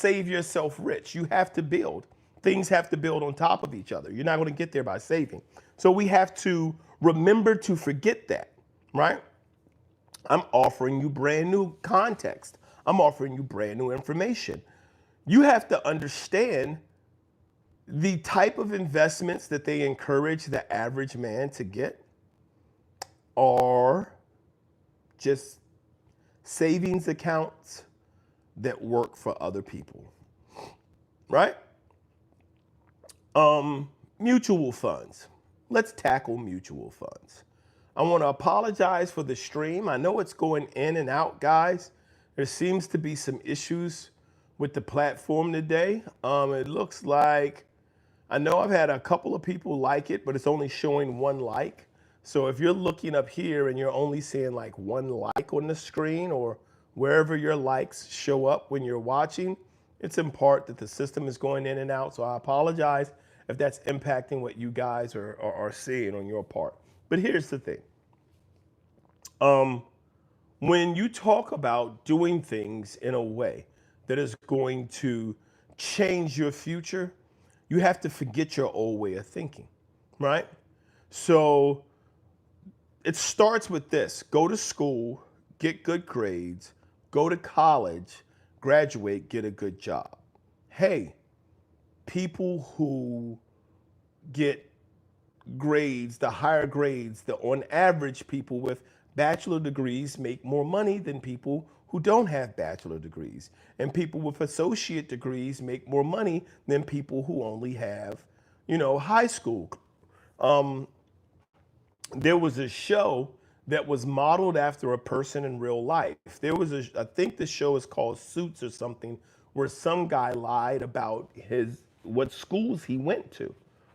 save yourself rich. You have to build. Things have to build on top of each other. You're not going to get there by saving. So we have to remember to forget that, right? I'm offering you brand new context. I'm offering you brand new information. You have to understand the type of investments that they encourage the average man to get are just savings accounts that work for other people, right? Mutual funds. Let's tackle mutual funds. I want to apologize for the stream. I know it's going in and out, guys. There seems to be some issues with the platform today. It looks like, I know I've had a couple of people like it, but it's only showing one like. So if you're looking up here and you're only seeing like one like on the screen or wherever your likes show up when you're watching, it's in part that the system is going in and out. So I apologize if that's impacting what you guys are seeing on your part. But here's the thing. When you talk about doing things in a way that is going to change your future, you have to forget your old way of thinking, right? So it starts with this: go to school, get good grades, go to college, graduate, get a good job. Hey, people who get grades, the higher grades, on average, people with bachelor degrees make more money than people who don't have bachelor degrees. And people with associate degrees make more money than people who only have, high school. There was a show that was modeled after a person in real life. I think the show is called Suits or something, where some guy lied about what schools he went to,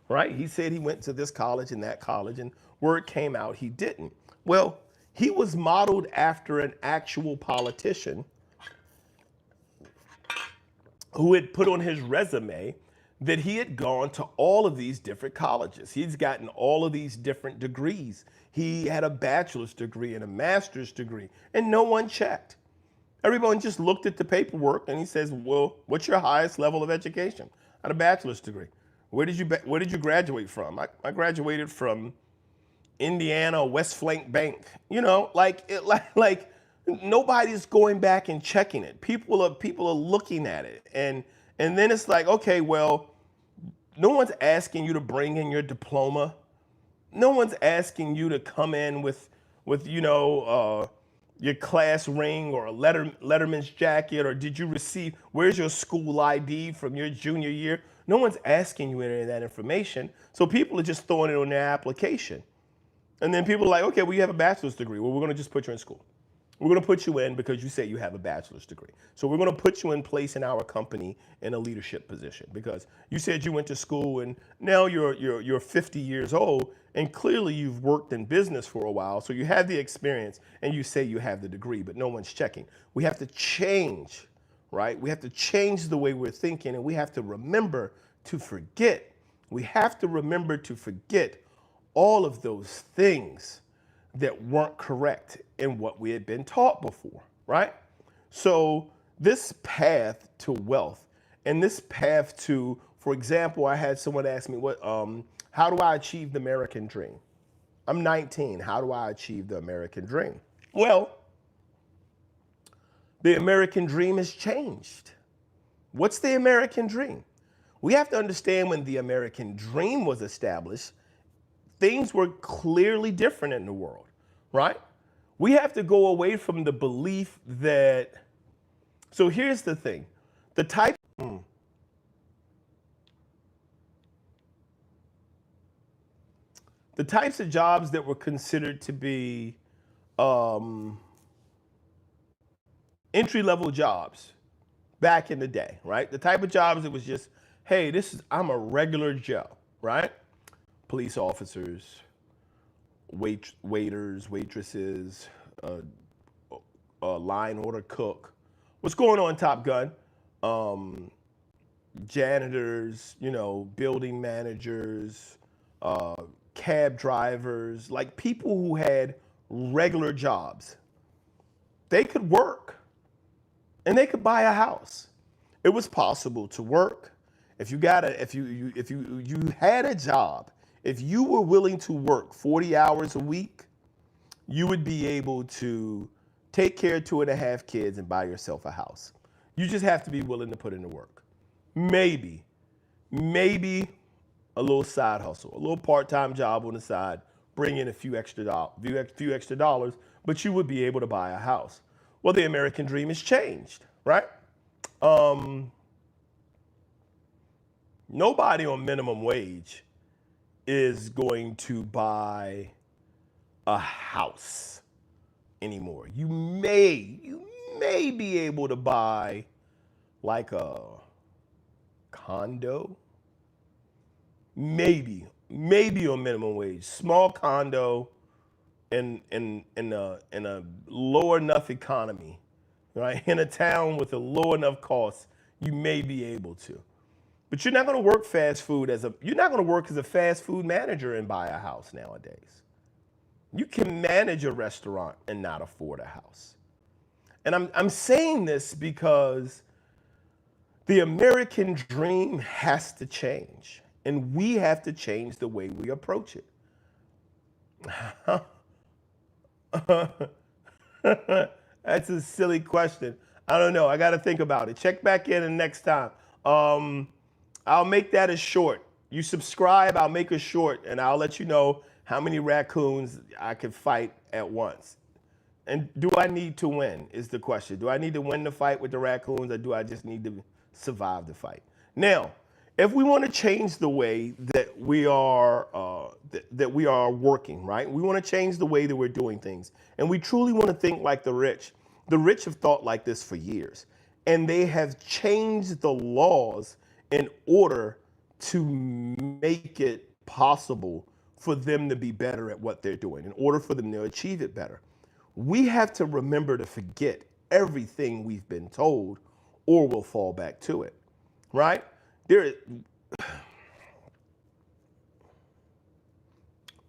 right? He said he went to this college and that college, and word came out he didn't. Well, he was modeled after an actual politician who had put on his resume that he had gone to all of these different colleges. He's gotten all of these different degrees. He had a bachelor's degree and a master's degree, and no one checked. Everyone just looked at the paperwork and he says, well, what's your highest level of education? I had a bachelor's degree. Where did you graduate from? I graduated from Indiana West Flank Bank. Like nobody's going back and checking it. People are looking at it, and then it's like, okay, well, no one's asking you to bring in your diploma. No one's asking you to come in with your class ring or a letterman's jacket, or where's your school ID from your junior year? No one's asking you any of that information. So people are just throwing it on their application. And then people are like, okay, well, you have a bachelor's degree. Well, we're going to just put you in school. We're going to put you in because you say you have a bachelor's degree. So we're going to put you in place in our company in a leadership position because you said you went to school and now you're 50 years old and clearly you've worked in business for a while. So you have the experience and you say you have the degree, but no one's checking. We have to change, right? We have to change the way we're thinking, and we have to remember to forget. We have to remember to forget all of those things that weren't correct in what we had been taught before, right? So this path to wealth and this path to, for example, I had someone ask me, how do I achieve the American dream? I'm 19, how do I achieve the American dream? Well, the American dream has changed. What's the American dream? We have to understand when the American dream was established, things were clearly different in the world, right? We have to go away from the belief that, so here's the thing, the types of jobs that were considered to be entry-level jobs back in the day, right? The type of jobs that was just, hey, I'm a regular Joe, right? Police officers, waiters, waitresses, line order cook. What's going on, Top Gun? Janitors, building managers, cab drivers, like people who had regular jobs. They could work and they could buy a house. it was possible to work. If you had a job, if you were willing to work 40 hours a week, you would be able to take care of 2.5 kids and buy yourself a house. You just have to be willing to put in the work. Maybe a little side hustle, a little part-time job on the side, bring in a few extra dollars, but you would be able to buy a house. Well, the American dream has changed, right? Nobody on minimum wage is going to buy a house anymore. You may be able to buy like a condo, maybe on minimum wage, small condo in a low enough economy, right? In a town with a low enough cost, you may be able to. But you're not going to work you're not going to work as a fast food manager and buy a house nowadays. You can manage a restaurant and not afford a house. And I'm saying this because the American dream has to change, and we have to change the way we approach it. That's a silly question. I don't know. I got to think about it. Check back in the next time. I'll make that a short. You subscribe, I'll make a short, and I'll let you know how many raccoons I can fight at once. And do I need to win is the question. Do I need to win the fight with the raccoons, or do I just need to survive the fight? Now, if we want to change the way that we are working, right? We want to change the way that we're doing things, and we truly want to think like the rich. The rich have thought like this for years, and they have changed the laws in order to make it possible for them to be better at what they're doing, in order for them to achieve it better. We have to remember to forget everything we've been told, or we'll fall back to it, right?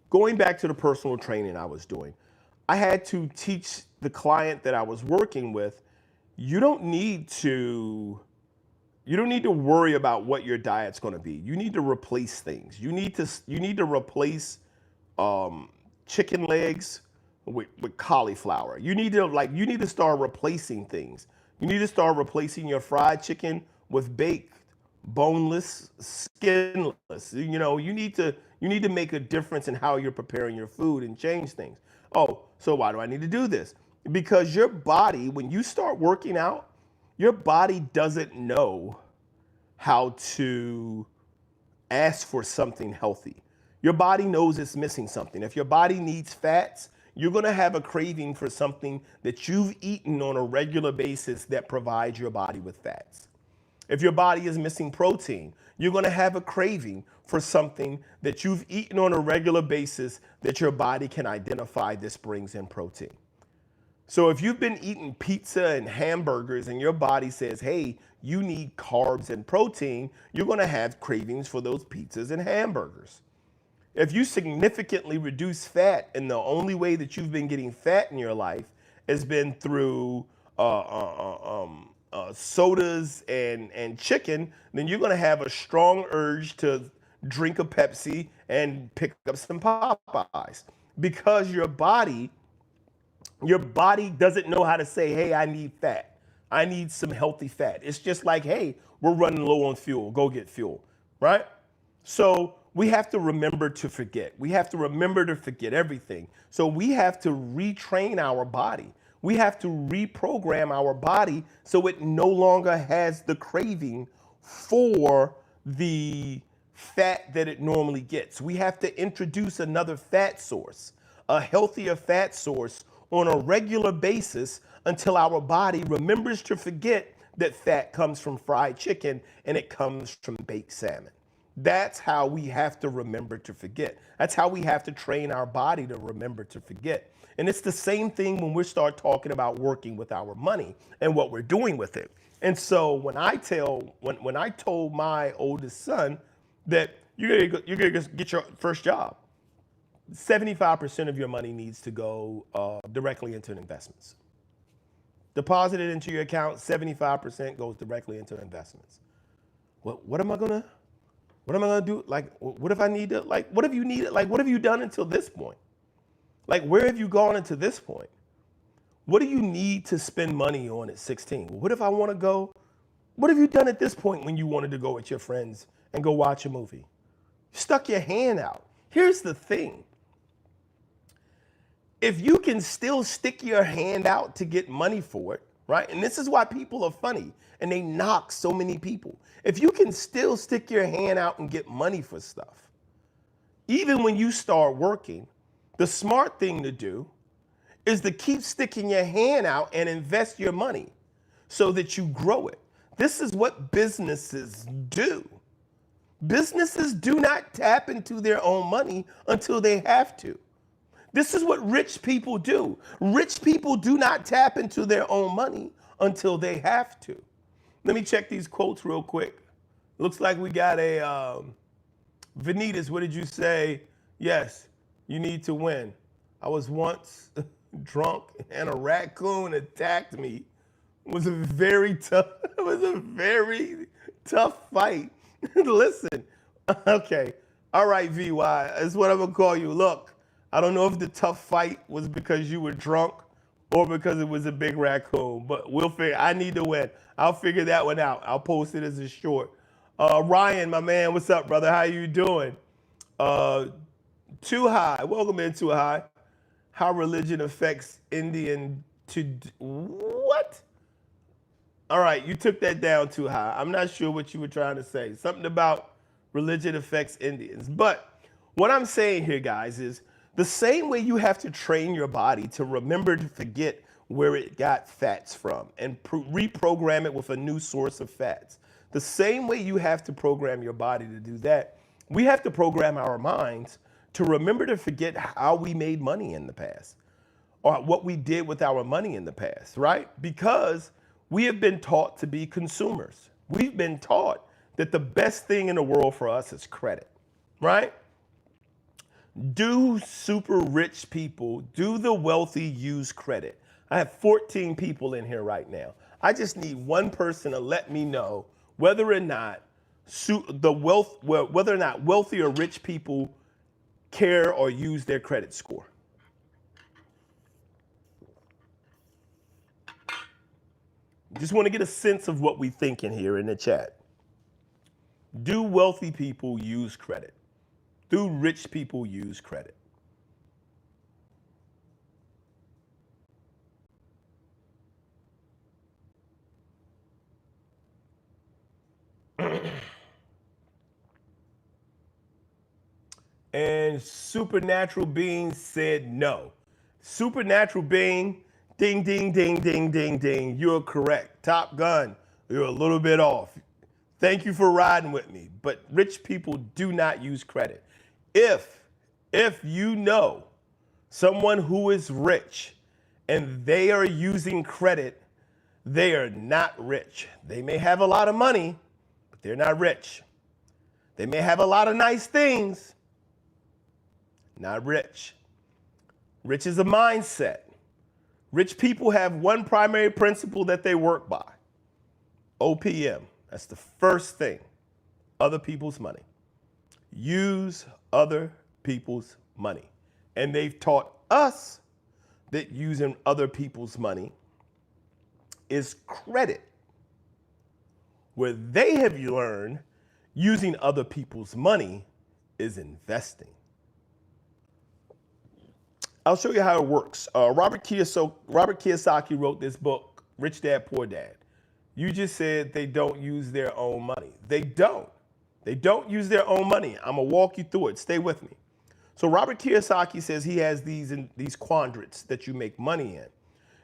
Going back to the personal training I was doing, I had to teach the client that I was working with, you don't need to worry about what your diet's going to be. You need to replace things. You need to replace chicken legs with cauliflower. You need to start replacing things. You need to start replacing your fried chicken with baked, boneless, skinless. You need to make a difference in how you're preparing your food and change things. Oh, so why do I need to do this? Because your body, when you start working out, your body doesn't know how to ask for something healthy. Your body knows it's missing something. If your body needs fats, you're going to have a craving for something that you've eaten on a regular basis that provides your body with fats. If your body is missing protein, you're going to have a craving for something that you've eaten on a regular basis that your body can identify this brings in protein. So if you've been eating pizza and hamburgers and your body says, hey, you need carbs and protein, you're going to have cravings for those pizzas and hamburgers. If you significantly reduce fat, and the only way that you've been getting fat in your life has been through sodas and chicken, then you're going to have a strong urge to drink a Pepsi and pick up some Popeyes, because your body doesn't know how to say, hey, I need fat. I need some healthy fat. It's just like, hey, we're running low on fuel. Go get fuel, right? So we have to remember to forget. We have to remember to forget everything. So we have to retrain our body. We have to reprogram our body so it no longer has the craving for the fat that it normally gets. We have to introduce another fat source, a healthier fat source on a regular basis, until our body remembers to forget that fat comes from fried chicken and it comes from baked salmon. That's how we have to remember to forget. That's how we have to train our body to remember to forget. And it's the same thing when we start talking about working with our money and what we're doing with it. And so when I told my oldest son that you're gonna get your first job, 75% of your money needs to go directly into investments. deposited into your account, 75% goes directly into investments. What am I gonna do? Like, what if I need to, like, what have you needed? Like, what have you done until this point? Like, where have you gone until this point? What do you need to spend money on at 16? What if I want to go? What have you done at this point when you wanted to go with your friends and go watch a movie? You stuck your hand out. Here's the thing. If you can still stick your hand out to get money for it, right? And this is why people are funny and they knock so many people. If you can still stick your hand out and get money for stuff, even when you start working, the smart thing to do is to keep sticking your hand out and invest your money so that you grow it. This is what businesses do. Businesses do not tap into their own money until they have to. This is what rich people do. Rich people do not tap into their own money until they have to. Let me check these quotes real quick. Looks like we got a, Vanitas, what did you say? Yes, you need to win. I was once drunk and a raccoon attacked me. It was a very tough fight. Listen, okay. All right, VY, that's what I'm gonna call you. Look, I don't know if the tough fight was because you were drunk or because it was a big raccoon, but we'll figure, I need to win. I'll figure that one out. I'll post it as a short. Ryan, my man, what's up, brother? How you doing? Too High, welcome in, Too High. How religion affects Indian what? All right, you took that down too high. I'm not sure what you were trying to say. Something about religion affects Indians. But what I'm saying here, guys, is the same way you have to train your body to remember to forget where it got fats from and reprogram it with a new source of fats. The same way you have to program your body to do that, we have to program our minds to remember to forget how we made money in the past or what we did with our money in the past, right? Because we have been taught to be consumers. We've been taught that the best thing in the world for us is credit, right? Do super rich people, do the wealthy use credit? I have 14 people in here right now. I just need one person to let me know whether or not wealthy or rich people care or use their credit score. Just want to get a sense of what we thinking here in the chat. Do wealthy people use credit? Do rich people use credit? And Supernatural Being said no. Supernatural Being, ding, ding, ding, ding, ding, ding. You're correct. Top Gun, you're a little bit off. Thank you for riding with me. But rich people do not use credit. If you know someone who is rich and they are using credit, they are not rich. They may have a lot of money, but they're not rich. They may have a lot of nice things, not rich. Rich is a mindset. Rich people have one primary principle that they work by. OPM. That's the first thing. Other people's money. Use other people's money. And they've taught us that using other people's money is credit. Where they have learned using other people's money is investing. I'll show you how it works. Robert Kiyosaki wrote this book, Rich Dad, Poor Dad. You just said they don't use their own money. They don't. They don't use their own money. I'm going to walk you through it. Stay with me. So Robert Kiyosaki says he has these quadrants that you make money in.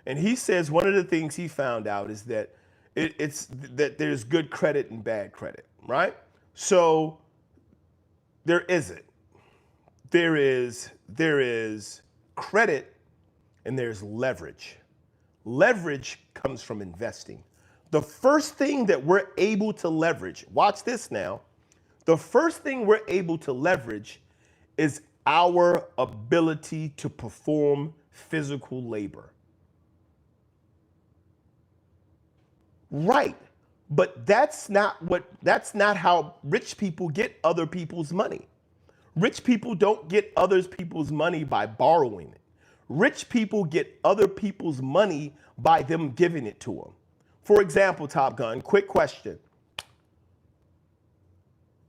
And he says one of the things he found out is that that there's good credit and bad credit, right? So there isn't. There is credit and there's leverage. Leverage comes from investing. The first thing that we're able to leverage, watch this now, the first thing we're able to leverage is our ability to perform physical labor. Right. But that's not how rich people get other people's money. Rich people don't get other people's money by borrowing it. Rich people get other people's money by them giving it to them. For example, Top Gun, quick question.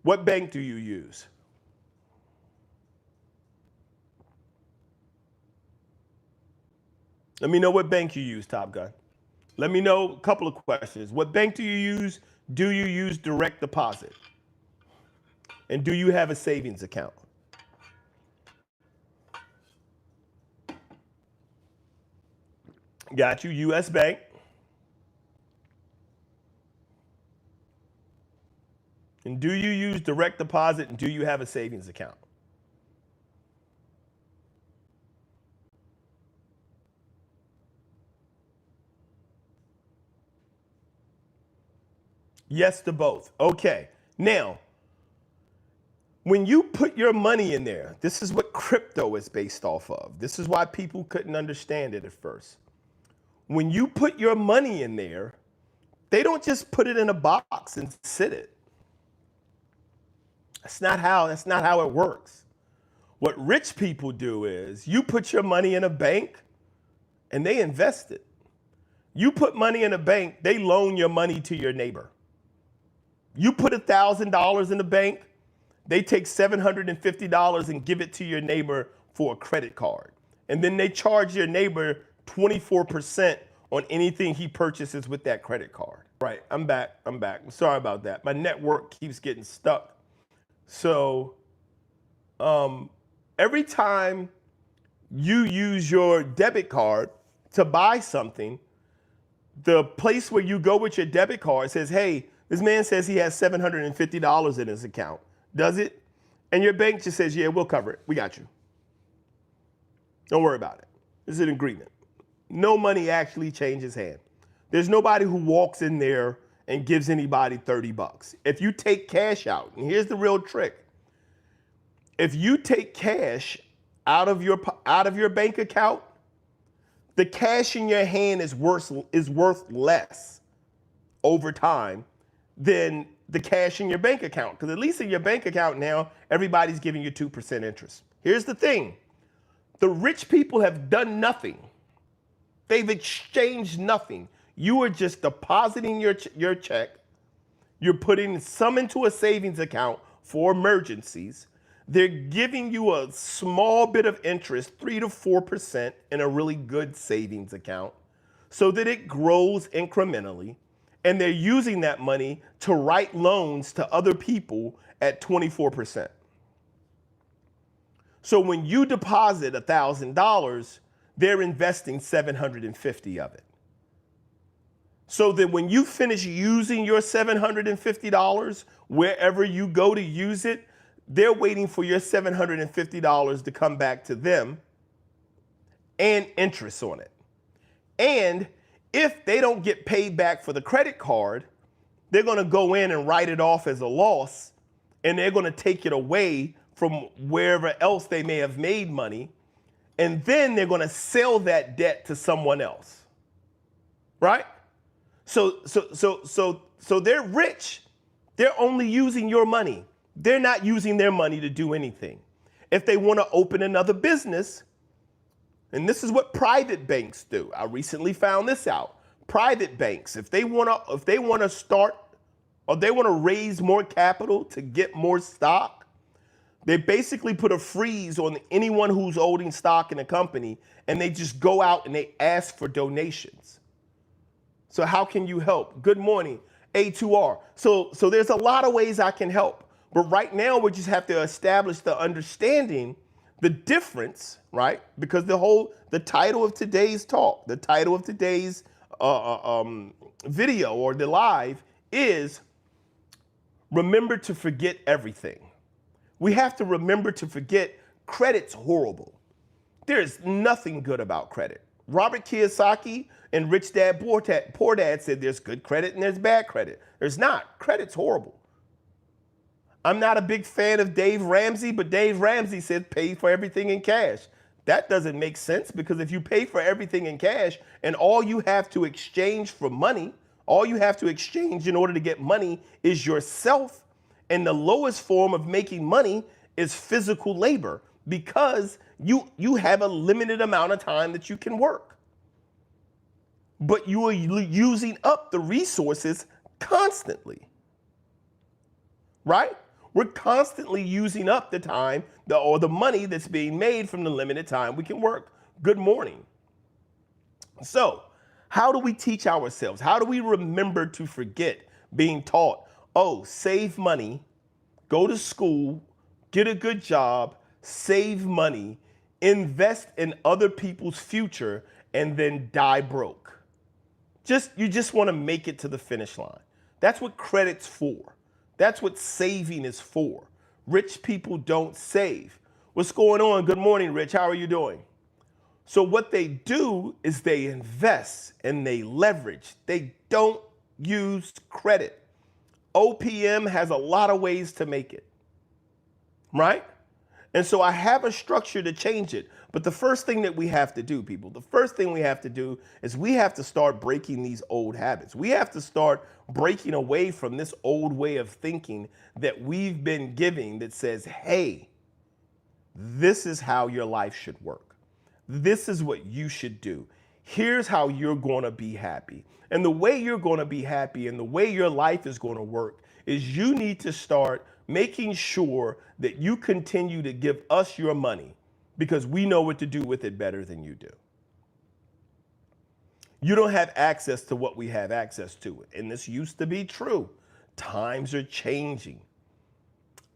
What bank do you use? Let me know what bank you use, Top Gun. Let me know a couple of questions. What bank do you use? Do you use direct deposit? And do you have a savings account? Got you, US Bank. And do you use direct deposit and do you have a savings account? Yes to both. Okay. Now, when you put your money in there, this is what crypto is based off of. This is why people couldn't understand it at first. When you put your money in there, they don't just put it in a box and sit it. That's not how it works. What rich people do is you put your money in a bank and they invest it. You put money in a bank, they loan your money to your neighbor. You put $1,000 in the bank, they take $750 and give it to your neighbor for a credit card. And then they charge your neighbor 24% on anything he purchases with that credit card. Right, I'm back. I'm sorry about that. My network keeps getting stuck. So every time you use your debit card to buy something, the place where you go with your debit card says, hey, this man says he has $750 in his account. Does it? And your bank just says, yeah, we'll cover it. We got you. Don't worry about it. This is an agreement. No money actually changes hands. There's nobody who walks in there and gives anybody $30. If you take cash out, and here's the real trick. If you take cash out of your bank account, the cash in your hand is worth less over time than the cash in your bank account. Because at least in your bank account now, everybody's giving you 2% interest. Here's the thing. The rich people have done nothing. They've exchanged nothing. You are just depositing your check. You're putting some into a savings account for emergencies. They're giving you a small bit of interest, 3 to 4% in a really good savings account so that it grows incrementally. And they're using that money to write loans to other people at 24%. So when you deposit $1,000, they're investing $750 of it. So that when you finish using your $750, wherever you go to use it, they're waiting for your $750 to come back to them and interest on it. And if they don't get paid back for the credit card, they're going to go in and write it off as a loss, and they're going to take it away from wherever else they may have made money, and then they're going to sell that debt to someone else. Right? So they're rich. They're only using your money. They're not using their money to do anything. If they want to open another business, and this is what private banks do. I recently found this out. Private banks, if they want to start or they want to raise more capital to get more stock, they basically put a freeze on anyone who's holding stock in a company, and they just go out and they ask for donations. So how can you help? Good morning, A2R. So there's a lot of ways I can help. But right now, we just have to establish the understanding, the difference, right? Because the title of today's talk, the title of today's video or the live is remember to forget everything. We have to remember to forget credit's horrible. There's nothing good about credit. Robert Kiyosaki and Rich Dad Poor Dad said there's good credit and there's bad credit. There's not. Credit's horrible. I'm not a big fan of Dave Ramsey, but Dave Ramsey said pay for everything in cash. That doesn't make sense, because if you pay for everything in cash and all you have to exchange for money All you have to exchange in order to get money is yourself. And the lowest form of making money is physical labor, because you have a limited amount of time that you can work. But you are using up the resources constantly, right? We're constantly using up the time or the money that's being made from the limited time we can work. Good morning. So, how do we teach ourselves? How do we remember to forget being taught, oh, save money, go to school, get a good job, save money, invest in other people's future, and then die broke? You just want to make it to the finish line. That's what credit's for. That's what saving is for. Rich people don't save. What's going on? Good morning, Rich. How are you doing? So what they do is they invest and they leverage. They don't use credit. OPM has a lot of ways to make it, right? And so I have a structure to change it. But the first thing that we have to do, people, the first thing we have to do is we have to start breaking these old habits. We have to start breaking away from this old way of thinking that we've been giving that says, hey, this is how your life should work. This is what you should do. Here's how you're going to be happy. And the way you're going to be happy and the way your life is going to work is you need to start making sure that you continue to give us your money, because we know what to do with it better than you do. You don't have access to what we have access to. And this used to be true. Times are changing.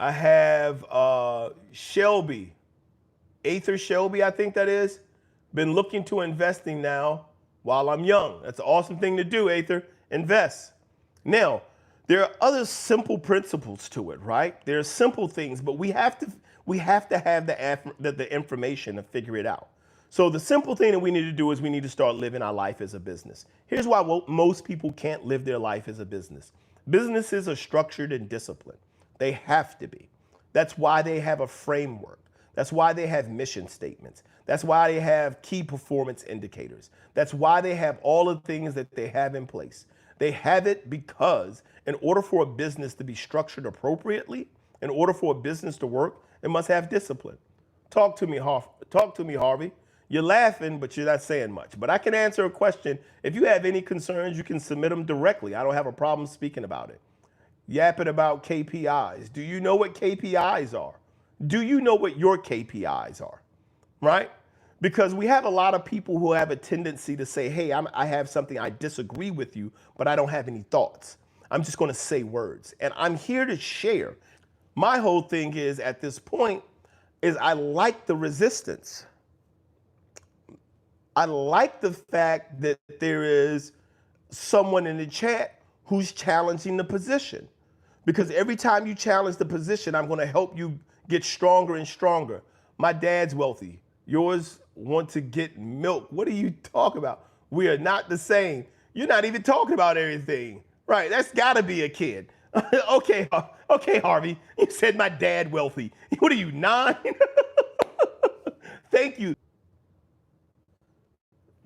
I have Shelby, Aether Shelby, I think that is, been looking to investing now while I'm young. That's an awesome thing to do, Aether. Invest. Now, there are other simple principles to it, right? There are simple things, but we have to have the information to figure it out. So the simple thing that we need to do is we need to start living our life as a business. Here's why most people can't live their life as a business. Businesses are structured and disciplined. They have to be. That's why they have a framework. That's why they have mission statements. That's why they have key performance indicators. That's why they have all of the things that they have in place. They have it because in order for a business to be structured appropriately, in order for a business to work, it must have discipline. Talk to me, Harvey. You're laughing, but you're not saying much. But I can answer a question. If you have any concerns, you can submit them directly. I don't have a problem speaking about it. Yapping about KPIs. Do you know what KPIs are? Do you know what your KPIs are? Right? Because we have a lot of people who have a tendency to say, hey, I have something I disagree with you, but I don't have any thoughts. I'm just going to say words. And I'm here to share. My whole thing is, at this point, is I like the resistance. I like the fact that there is someone in the chat who's challenging the position. Because every time you challenge the position, I'm going to help you get stronger and stronger. My dad's wealthy. Yours want to get milk. What are you talking about? We are not the same. You're not even talking about everything. Right, that's got to be a kid. Okay, Harvey, you said my dad wealthy. What are you, 9? Thank you.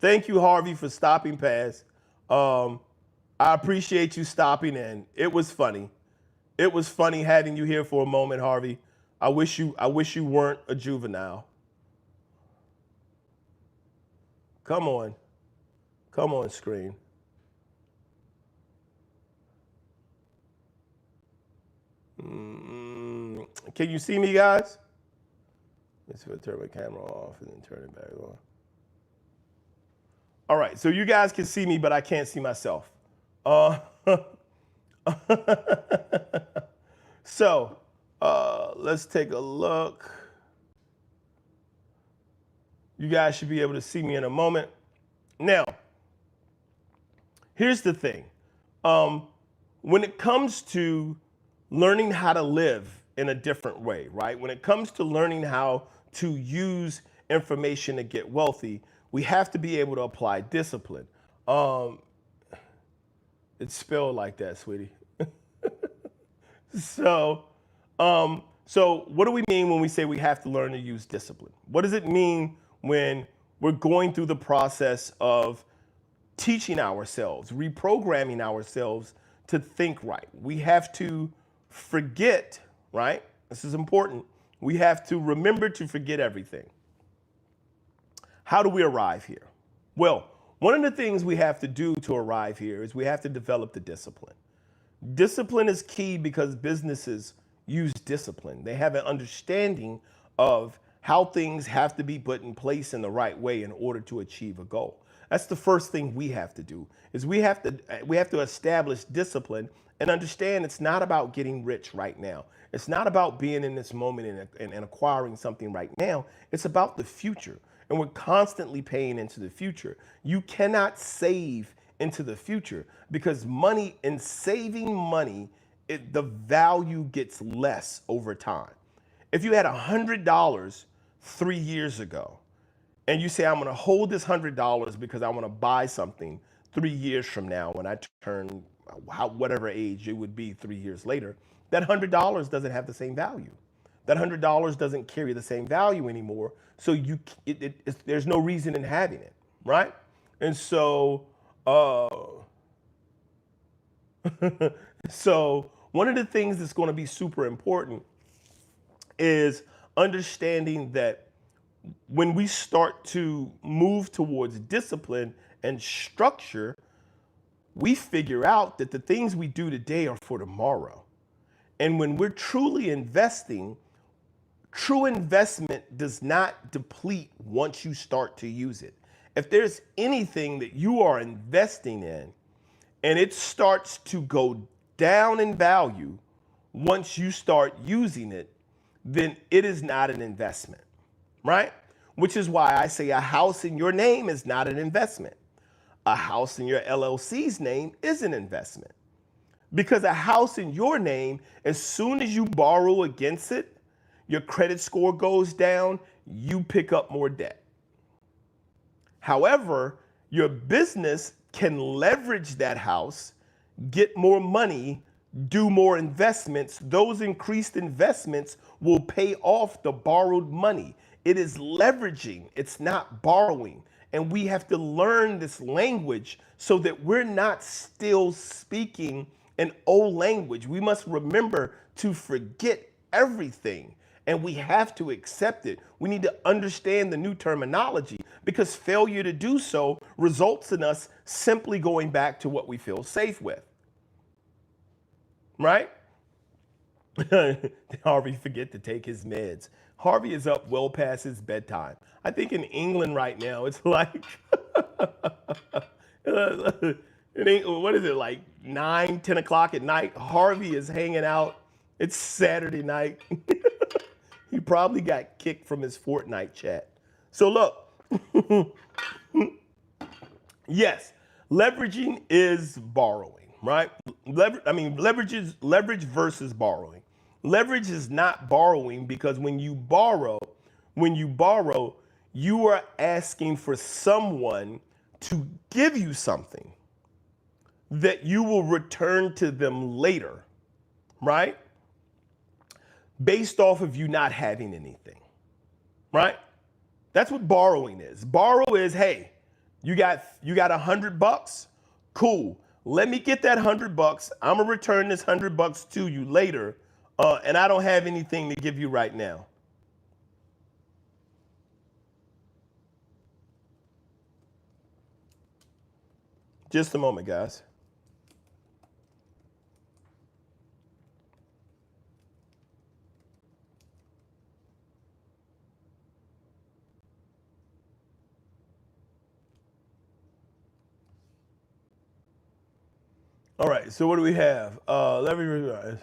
Thank you, Harvey, for stopping past. I appreciate you stopping in. It was funny. It was funny having you here for a moment, Harvey. I wish you weren't a juvenile. Come on, screen. Can you see me, guys? Let's turn my camera off and then turn it back on. All right, so you guys can see me, but I can't see myself. So let's take a look. You guys should be able to see me in a moment. Now, here's the thing. When it comes to learning how to live in a different way, right? When it comes to learning how to use information to get wealthy, we have to be able to apply discipline. It's spelled like that, sweetie. So what do we mean when we say we have to learn to use discipline? What does it mean when we're going through the process of teaching ourselves, reprogramming ourselves to think right. We have to forget, right? This is important. We have to remember to forget everything. How do we arrive here? Well, one of the things we have to do to arrive here is we have to develop the discipline. Discipline is key because businesses use discipline. They have an understanding of how things have to be put in place in the right way in order to achieve a goal. That's the first thing we have to do, is we have to establish discipline and understand it's not about getting rich right now. It's not about being in this moment and acquiring something right now. It's about the future. And we're constantly paying into the future. You cannot save into the future because money and saving money, the value gets less over time. If you had $100 3 years ago and you say, I'm going to hold this $100 because I want to buy something 3 years from now when I turn whatever age it would be 3 years later, that $100 doesn't have the same value. That $100 doesn't carry the same value anymore. So there's no reason in having it, right? And so, so one of the things that's going to be super important is understanding that when we start to move towards discipline and structure, we figure out that the things we do today are for tomorrow. And when we're truly investing, true investment does not deplete once you start to use it. If there's anything that you are investing in and it starts to go down in value once you start using it, then it is not an investment, right? Which is why I say a house in your name is not an investment. A house in your LLC's name is an investment. Because a house in your name, as soon as you borrow against it, your credit score goes down, you pick up more debt. However, your business can leverage that house, get more money, do more investments. Those increased investments will pay off the borrowed money. It is leveraging, it's not borrowing. And we have to learn this language so that we're not still speaking an old language. We must remember to forget everything. And we have to accept it. We need to understand the new terminology because failure to do so results in us simply going back to what we feel safe with. Right? Harvey forget to take his meds. Harvey is up well past his bedtime. I think in England right now, it's like, what is it, like 9, 10 o'clock at night? Harvey is hanging out. It's Saturday night. He probably got kicked from his Fortnite chat. So look, yes, leveraging is borrowing, right? Leverage versus borrowing. Leverage is not borrowing because when you borrow, you are asking for someone to give you something that you will return to them later, right? Based off of you not having anything, right? That's what borrowing is. Borrow is, hey, you got $100, cool. Let me get that $100. I'm gonna return this $100 to you later, and I don't have anything to give you right now. Just a moment, guys. All right, so what do we have? Leverage.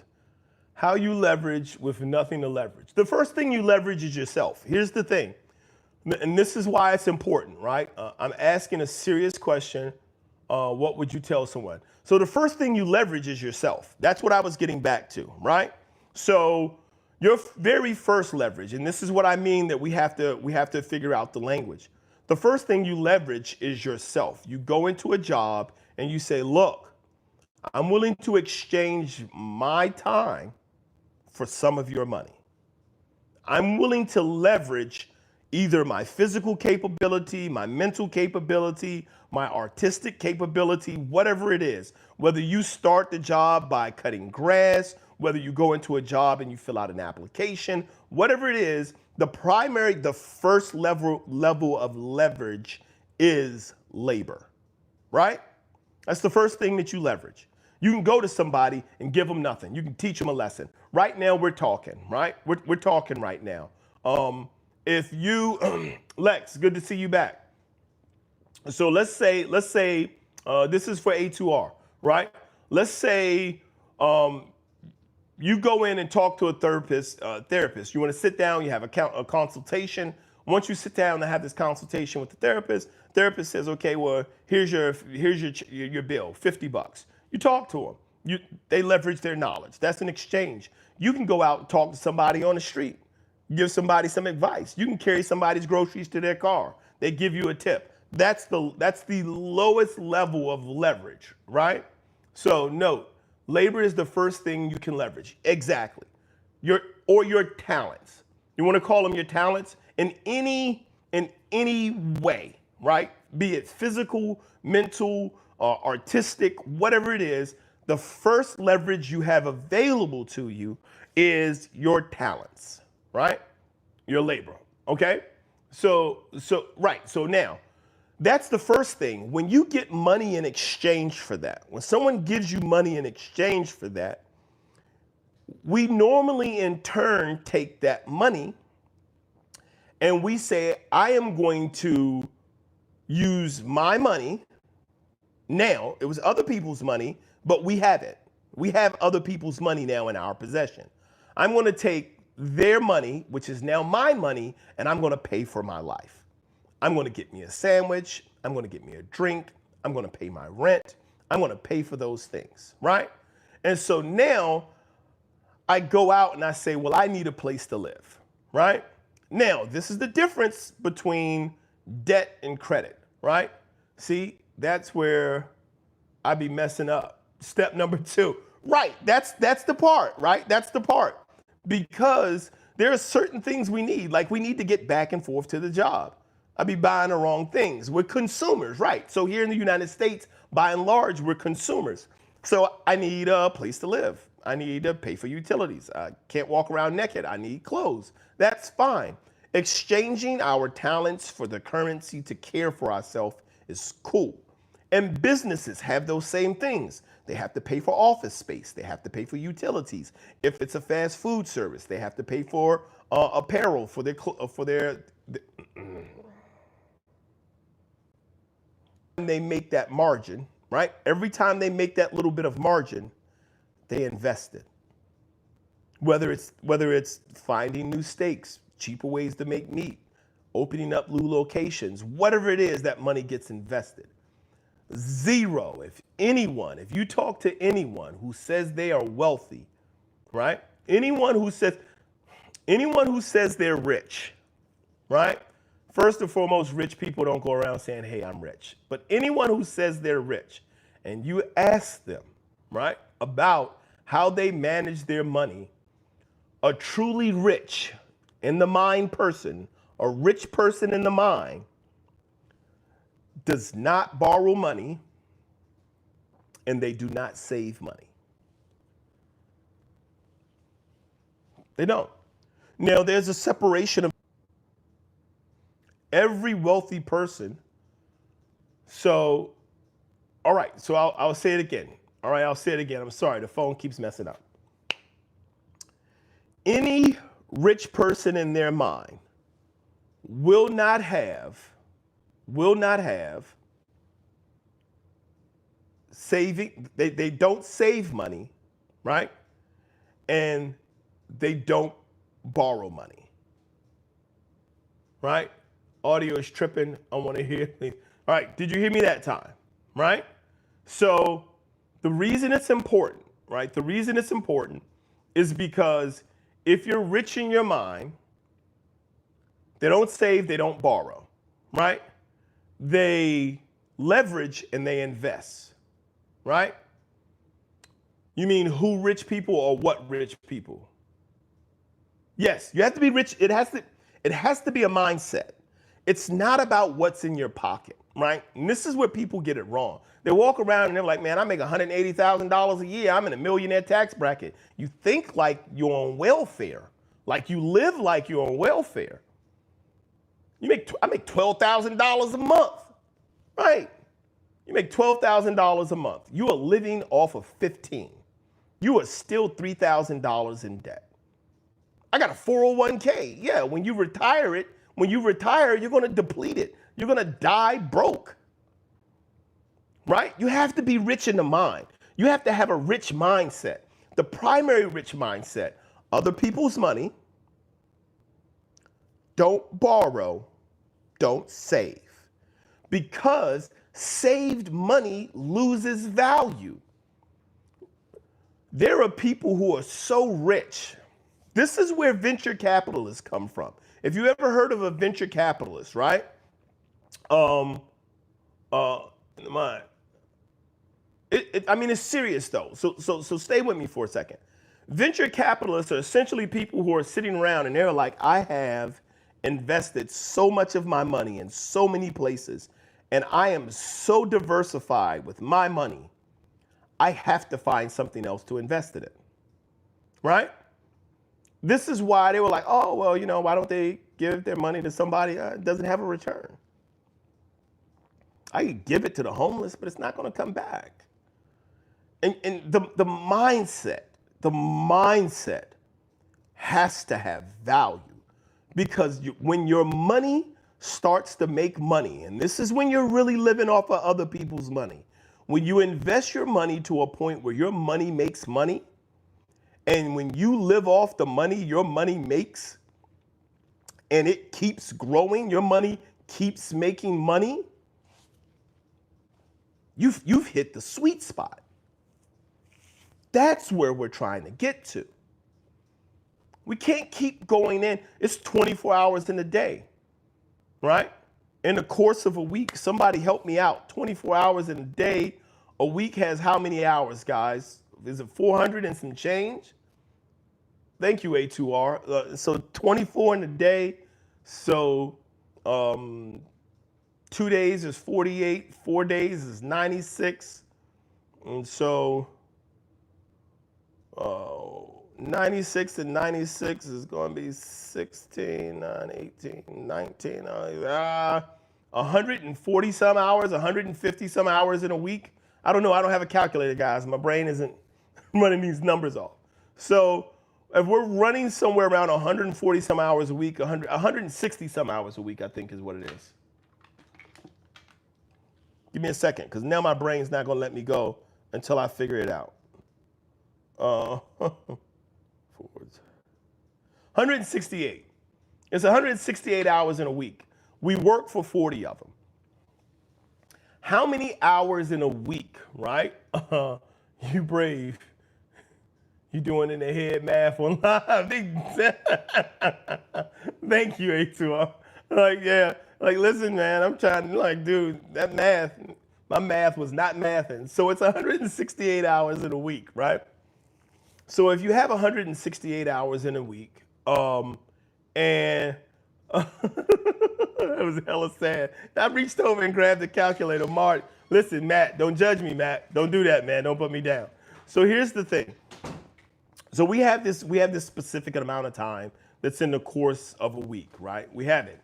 How you leverage with nothing to leverage. The first thing you leverage is yourself. Here's the thing, and this is why it's important, right? I'm asking a serious question. What would you tell someone? So the first thing you leverage is yourself. That's what I was getting back to, right? So your very first leverage, and this is what I mean that we have to figure out the language. The first thing you leverage is yourself. You go into a job and you say, look, I'm willing to exchange my time for some of your money. I'm willing to leverage either my physical capability, my mental capability, my artistic capability, whatever it is. Whether you start the job by cutting grass, whether you go into a job and you fill out an application, whatever it is, the first level of leverage is labor, right? That's the first thing that you leverage. You can go to somebody and give them nothing. You can teach them a lesson. Right now we're talking, right? We're talking right now. If you, Lex, good to see you back. So let's say this is for A2R, right? Let's say you go in and talk to a therapist. You want to sit down, you have a consultation. Once you sit down and have this consultation with the therapist says, okay, well, here's your bill, $50. You talk to them. They leverage their knowledge. That's an exchange. You can go out and talk to somebody on the street, give somebody some advice. You can carry somebody's groceries to their car. They give you a tip. That's the lowest level of leverage, right? So note, labor is the first thing you can leverage. Exactly. Your talents. You want to call them your talents in any way, right? Be it physical, mental, artistic, whatever it is, the first leverage you have available to you is your talents, right? Your labor, okay? So now, that's the first thing. When you get money in exchange for that, when someone gives you money in exchange for that, we normally in turn take that money and we say, I am going to use my money. Now, it was other people's money, but we have it. We have other people's money now in our possession. I'm going to take their money, which is now my money, and I'm going to pay for my life. I'm going to get me a sandwich. I'm going to get me a drink. I'm going to pay my rent. I'm going to pay for those things, right? And so now I go out and I say, well, I need a place to live, right? Now, this is the difference between debt and credit, right? See, that's where I be messing up. Step number 2. Right, that's the part, right? That's the part. Because there are certain things we need, like we need to get back and forth to the job. I be buying the wrong things. We're consumers, right? So here in the United States, by and large, we're consumers. So I need a place to live. I need to pay for utilities. I can't walk around naked. I need clothes. That's fine. Exchanging our talents for the currency to care for ourselves is cool. And businesses have those same things. They have to pay for office space. They have to pay for utilities. If it's a fast food service, they have to pay for apparel for their. They make that margin, right? Every time they make that little bit of margin, they invest it. Whether it's finding new steaks, cheaper ways to make meat, opening up new locations, whatever it is, that money gets invested. Zero, if you talk to anyone who says they are wealthy, right? Anyone who says they're rich, right? First and foremost, rich people don't go around saying, hey, I'm rich. But anyone who says they're rich and you ask them, right, about how they manage their money, a truly rich in the mind person, a rich person in the mind, does not borrow money and they do not save money. They don't. Now, there's a separation of every wealthy person. So, all right, so I'll say it again. All right, I'll say it again. I'm sorry, the phone keeps messing up. Any rich person in their mind will not have saving. They don't save money, right? And they don't borrow money, right? Audio is tripping. I want to hear. All right, did you hear me that time, right? So the reason it's important, right? The reason it's important is because if you're rich in your mind, they don't save, they don't borrow, right? They leverage and they invest, right? You mean who rich people or what rich people? Yes, you have to be rich. It It has to be a mindset. It's not about what's in your pocket, right? And this is where people get it wrong. They walk around and they're like, man, I make $180,000 a year. I'm in a millionaire tax bracket. You think like you're on welfare, like you live like you're on welfare. I make $12,000 a month, right? You make $12,000 a month. You are living off of 15. You are still $3,000 in debt. I got a 401k. Yeah, when you retire, you're going to deplete it. You're going to die broke. Right? You have to be rich in the mind. You have to have a rich mindset. The primary rich mindset, other people's money, don't borrow, don't save. Because saved money loses value. There are people who are so rich. This is where venture capitalists come from. If you ever heard of a venture capitalist, right? It's serious though. So stay with me for a second. Venture capitalists are essentially people who are sitting around and they're like, I have invested so much of my money in so many places, and I am so diversified with my money, I have to find something else to invest in it. Right? This is why they were like, oh, well, why don't they give their money to somebody that doesn't have a return? I could give it to the homeless, but it's not going to come back. And the mindset has to have value, because when your money starts to make money, and this is when you're really living off of other people's money, when you invest your money to a point where your money makes money, and when you live off the money your money makes, and it keeps growing, your money keeps making money, you've hit the sweet spot. That's where we're trying to get to. We can't keep going in. It's 24 hours in a day, right? In the course of a week, somebody help me out. 24 hours in a day. A week has how many hours, guys? Is it 400 and some change? Thank you, A2R. So 24 in a day. So 2 days is 48. 4 days is 96. And so 96 and 96 is going to be 16, 9, 18, 19, 140 some hours, 150 some hours in a week. I don't know. I don't have a calculator, guys. My brain isn't running these numbers off. So if we're running somewhere around 140 some hours a week, 160 some hours a week, I think is what it is. Give me a second, because now my brain's not going to let me go until I figure it out. 168. It's 168 hours in a week. We work for 40 of them. How many hours in a week, right? You brave. You doing in the head math on live. Thank you, A2R. Listen, man, I'm trying to, dude, that math, my math was not mathing. So it's 168 hours in a week, right? So if you have 168 hours in a week, and that was hella sad. I reached over and grabbed the calculator. Mark, listen, Matt, don't judge me, Matt. Don't do that, man. Don't put me down. So here's the thing. So we have this specific amount of time that's in the course of a week, right? We have it.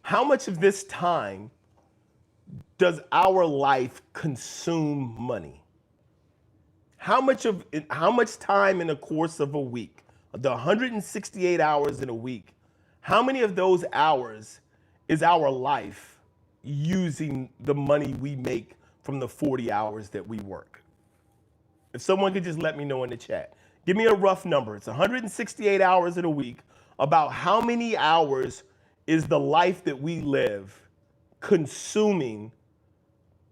How much of this time does our life consume money? How much time in the course of a week, the 168 hours in a week, how many of those hours is our life using the money we make from the 40 hours that we work? If someone could just let me know in the chat. Give me a rough number. It's 168 hours in a week. About how many hours is the life that we live consuming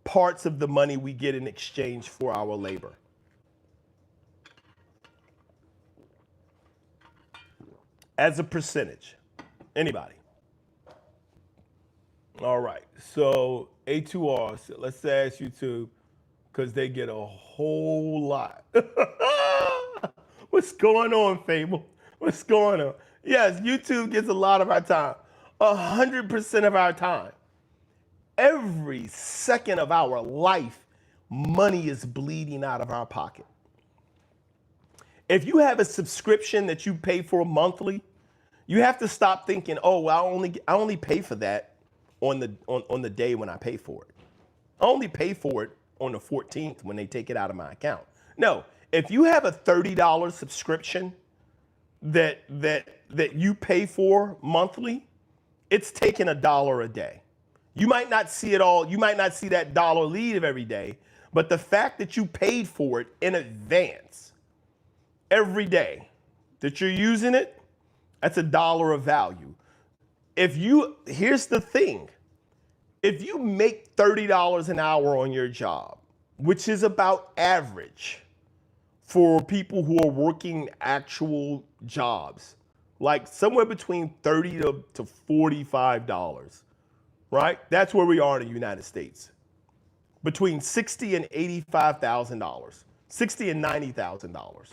parts of the money we get in exchange for our labor? As a percentage. Anybody? All right. So A2R, let's ask YouTube, because they get a whole lot. What's going on, Fable? What's going on? Yes, YouTube gets a lot of our time. 100% of our time. Every second of our life, money is bleeding out of our pocket. If you have a subscription that you pay for monthly, you have to stop thinking, oh, well, I only pay for that on the day when I pay for it. I only pay for it on the 14th when they take it out of my account. No, if you have a $30 subscription that you pay for monthly, it's taking $1 a day. You might not see it all. You might not see that dollar leave every day, but the fact that you paid for it in advance every day that you're using it, that's $1 of value. Here's the thing. If you make $30 an hour on your job, which is about average for people who are working actual jobs, like somewhere between $30 to $45, right? That's where we are in the United States. Between $60,000 and $85,000, $60,000 and $90,000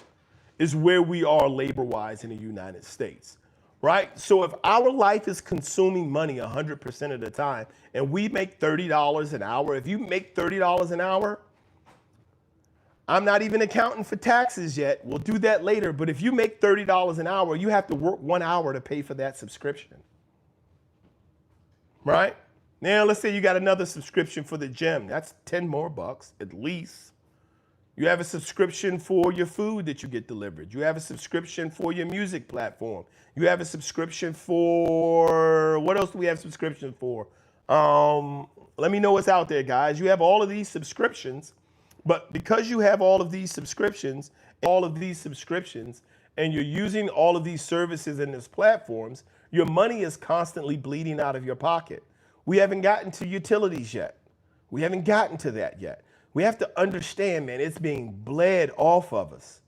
is where we are labor-wise in the United States, right? So if our life is consuming money 100% of the time and we make $30 an hour, if you make $30 an hour, I'm not even accounting for taxes yet. We'll do that later. But if you make $30 an hour, you have to work 1 hour to pay for that subscription, right? Now, let's say you got another subscription for the gym. That's 10 more bucks at least. You have a subscription for your food that you get delivered. You have a subscription for your music platform. You have a subscription for, what else do we have subscription for? Let me know what's out there, guys. You have all of these subscriptions, but because you have all of these subscriptions, and you're using all of these services and these platforms, your money is constantly bleeding out of your pocket. We haven't gotten to utilities yet. We haven't gotten to that yet. We have to understand, man, it's being bled off of us.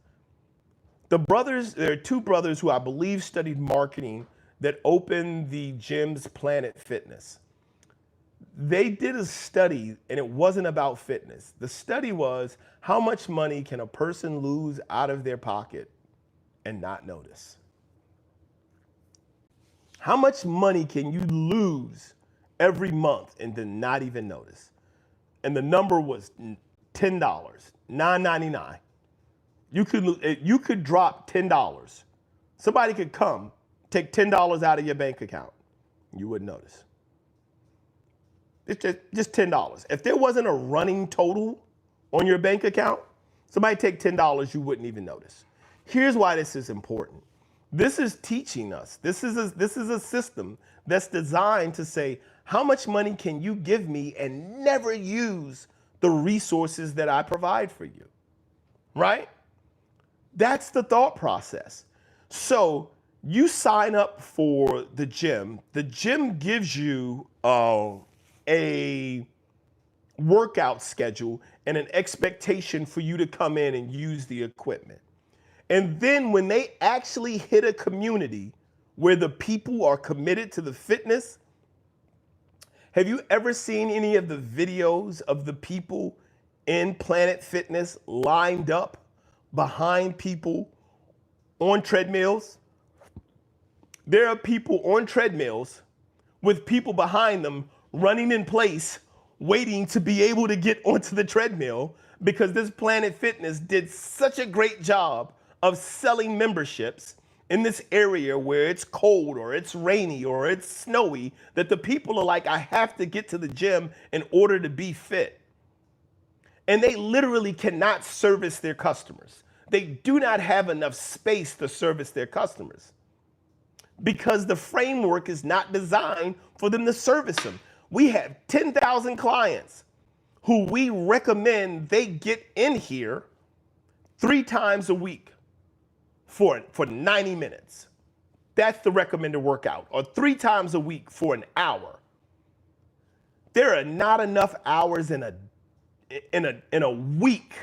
There are two brothers who I believe studied marketing that opened the gyms Planet Fitness. They did a study, and it wasn't about fitness. The study was, how much money can a person lose out of their pocket and not notice? How much money can you lose every month and then not even notice? And the number was $10, $9.99. You could drop $10. Somebody could come, take $10 out of your bank account. You wouldn't notice. It's just $10. If there wasn't a running total on your bank account, somebody take $10, you wouldn't even notice. Here's why this is important. This is teaching us. This is a system that's designed to say, how much money can you give me and never use the resources that I provide for you, right? That's the thought process. So you sign up for the gym. The gym gives you a workout schedule and an expectation for you to come in and use the equipment. And then when they actually hit a community where the people are committed to the fitness, have you ever seen any of the videos of the people in Planet Fitness lined up behind people on treadmills? There are people on treadmills with people behind them running in place, waiting to be able to get onto the treadmill, because this Planet Fitness did such a great job of selling memberships in this area where it's cold or it's rainy or it's snowy, that the people are like, I have to get to the gym in order to be fit. And they literally cannot service their customers. They do not have enough space to service their customers because the framework is not designed for them to service them. We have 10,000 clients who we recommend they get in here 3 times a week for 90 minutes. That's the recommended workout, or 3 times a week for an hour. There are not enough hours in a week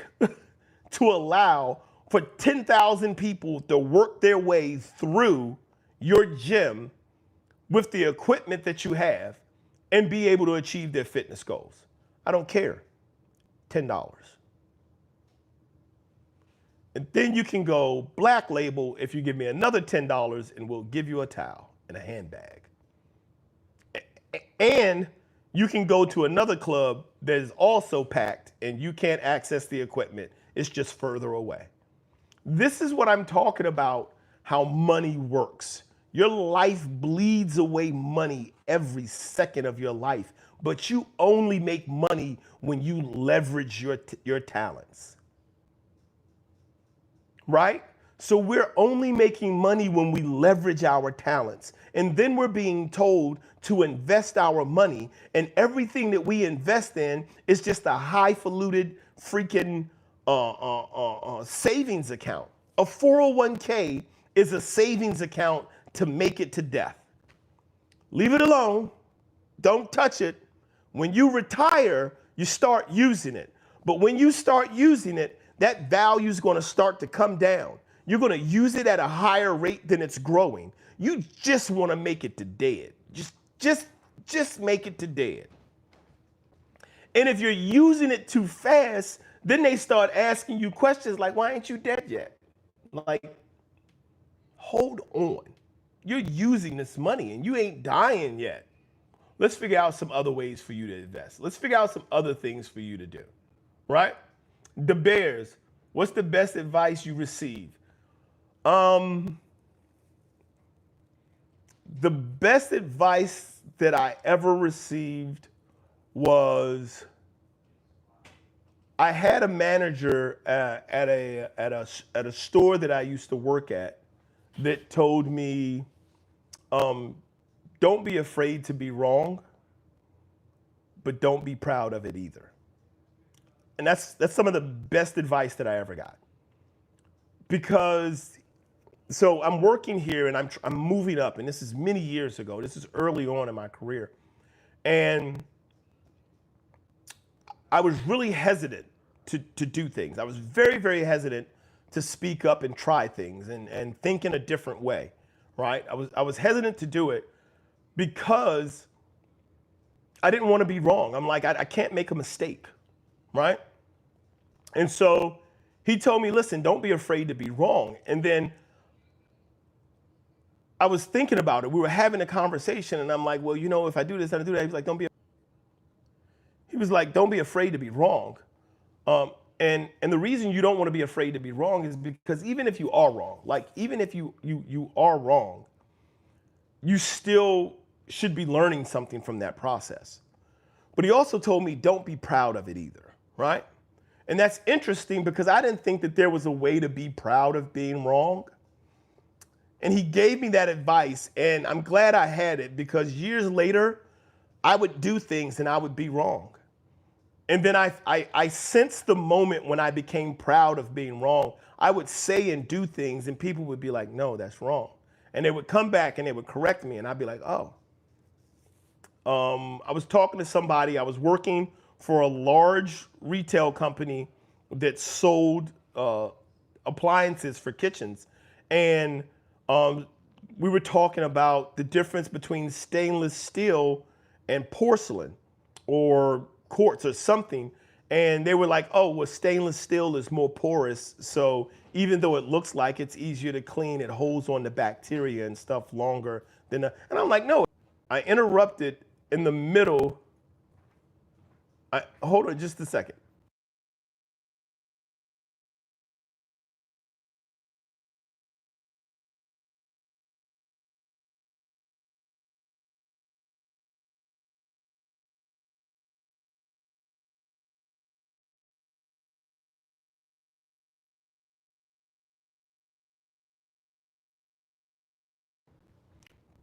to allow for 10,000 people to work their way through your gym with the equipment that you have and be able to achieve their fitness goals. I don't care. $10. And then you can go Black Label if you give me another $10 and we'll give you a towel and a handbag. And you can go to another club that is also packed and you can't access the equipment. It's just further away. This is what I'm talking about, how money works. Your life bleeds away money every second of your life, but you only make money when you leverage your talents. Right? So we're only making money when we leverage our talents. And then we're being told to invest our money, and everything that we invest in is just a highfalutin freaking savings account. A 401k is a savings account to make it to death. Leave it alone. Don't touch it. When you retire, you start using it. But when you start using it, that value is going to start to come down. You're going to use it at a higher rate than it's growing. You just want to make it to dead. Just make it to dead. And if you're using it too fast, then they start asking you questions like, why ain't you dead yet? Like, hold on. You're using this money and you ain't dying yet. Let's figure out some other ways for you to invest. Let's figure out some other things for you to do, right? The Bears, what's the best advice you received? The best advice that I ever received was, I had a manager at a store that I used to work at that told me, don't be afraid to be wrong, but don't be proud of it either. And that's some of the best advice that I ever got. Because, so I'm working here and I'm moving up, and this is many years ago. This is early on in my career. And I was really hesitant to do things. I was very, very hesitant to speak up and try things and think in a different way, right? I was hesitant to do it because I didn't want to be wrong. I'm like, I can't make a mistake, right? And so he told me, listen, don't be afraid to be wrong. And then I was thinking about it. We were having a conversation and I'm like, well, you know, if I do this and I do that, he was like, don't be afraid to be wrong. And the reason you don't want to be afraid to be wrong is because even if you are wrong, like even if you are wrong, you still should be learning something from that process. But he also told me, don't be proud of it either, right? And that's interesting because I didn't think that there was a way to be proud of being wrong. And he gave me that advice, and I'm glad I had it, because years later, I would do things and I would be wrong. And then I sensed the moment when I became proud of being wrong. I would say and do things and people would be like, no, that's wrong. And they would come back and they would correct me and I'd be like, oh. I was talking to somebody, I was working for a large retail company that sold appliances for kitchens. And we were talking about the difference between stainless steel and porcelain or quartz or something, and they were like, oh, well, stainless steel is more porous, so even though it looks like it's easier to clean, it holds on to bacteria and stuff longer than and I'm like, no. I interrupted in the middle. Hold on just a second.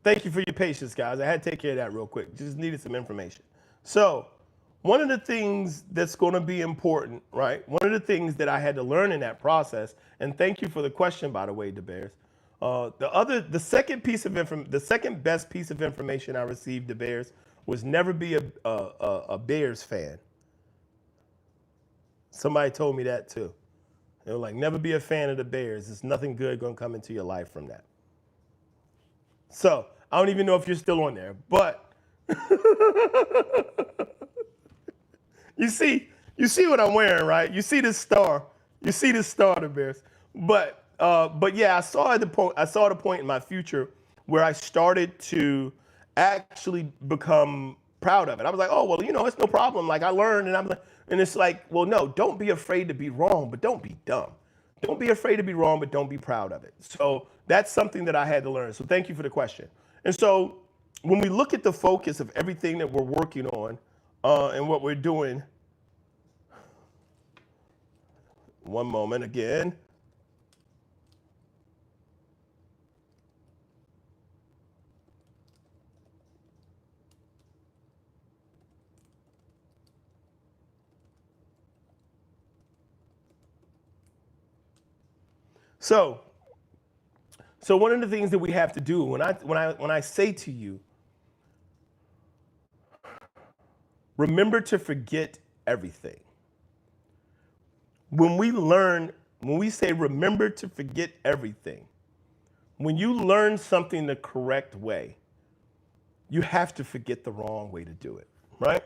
Thank you for your patience, guys. I had to take care of that real quick. Just needed some information. So one of the things that's going to be important, right? One of the things that I had to learn in that process, and thank you for the question, by the way, DeBears. The second best piece of information I received, DeBears, was never be a Bears fan. Somebody told me that too. They were like, never be a fan of the Bears. There's nothing good going to come into your life from that. So I don't even know if you're still on there, but you see what I'm wearing, right? You see this star. You see this star, the Bears. But yeah, I saw the point in my future where I started to actually become proud of it. I was like, oh well, it's no problem. Like I learned, and I'm like, and it's like, well, no, don't be afraid to be wrong, but don't be dumb. Don't be afraid to be wrong, but don't be proud of it. So that's something that I had to learn. So thank you for the question. And so when we look at the focus of everything that we're working on and what we're doing, one moment again. So one of the things that we have to do when I say to you, remember to forget everything. When we say remember to forget everything, when you learn something the correct way, you have to forget the wrong way to do it, right?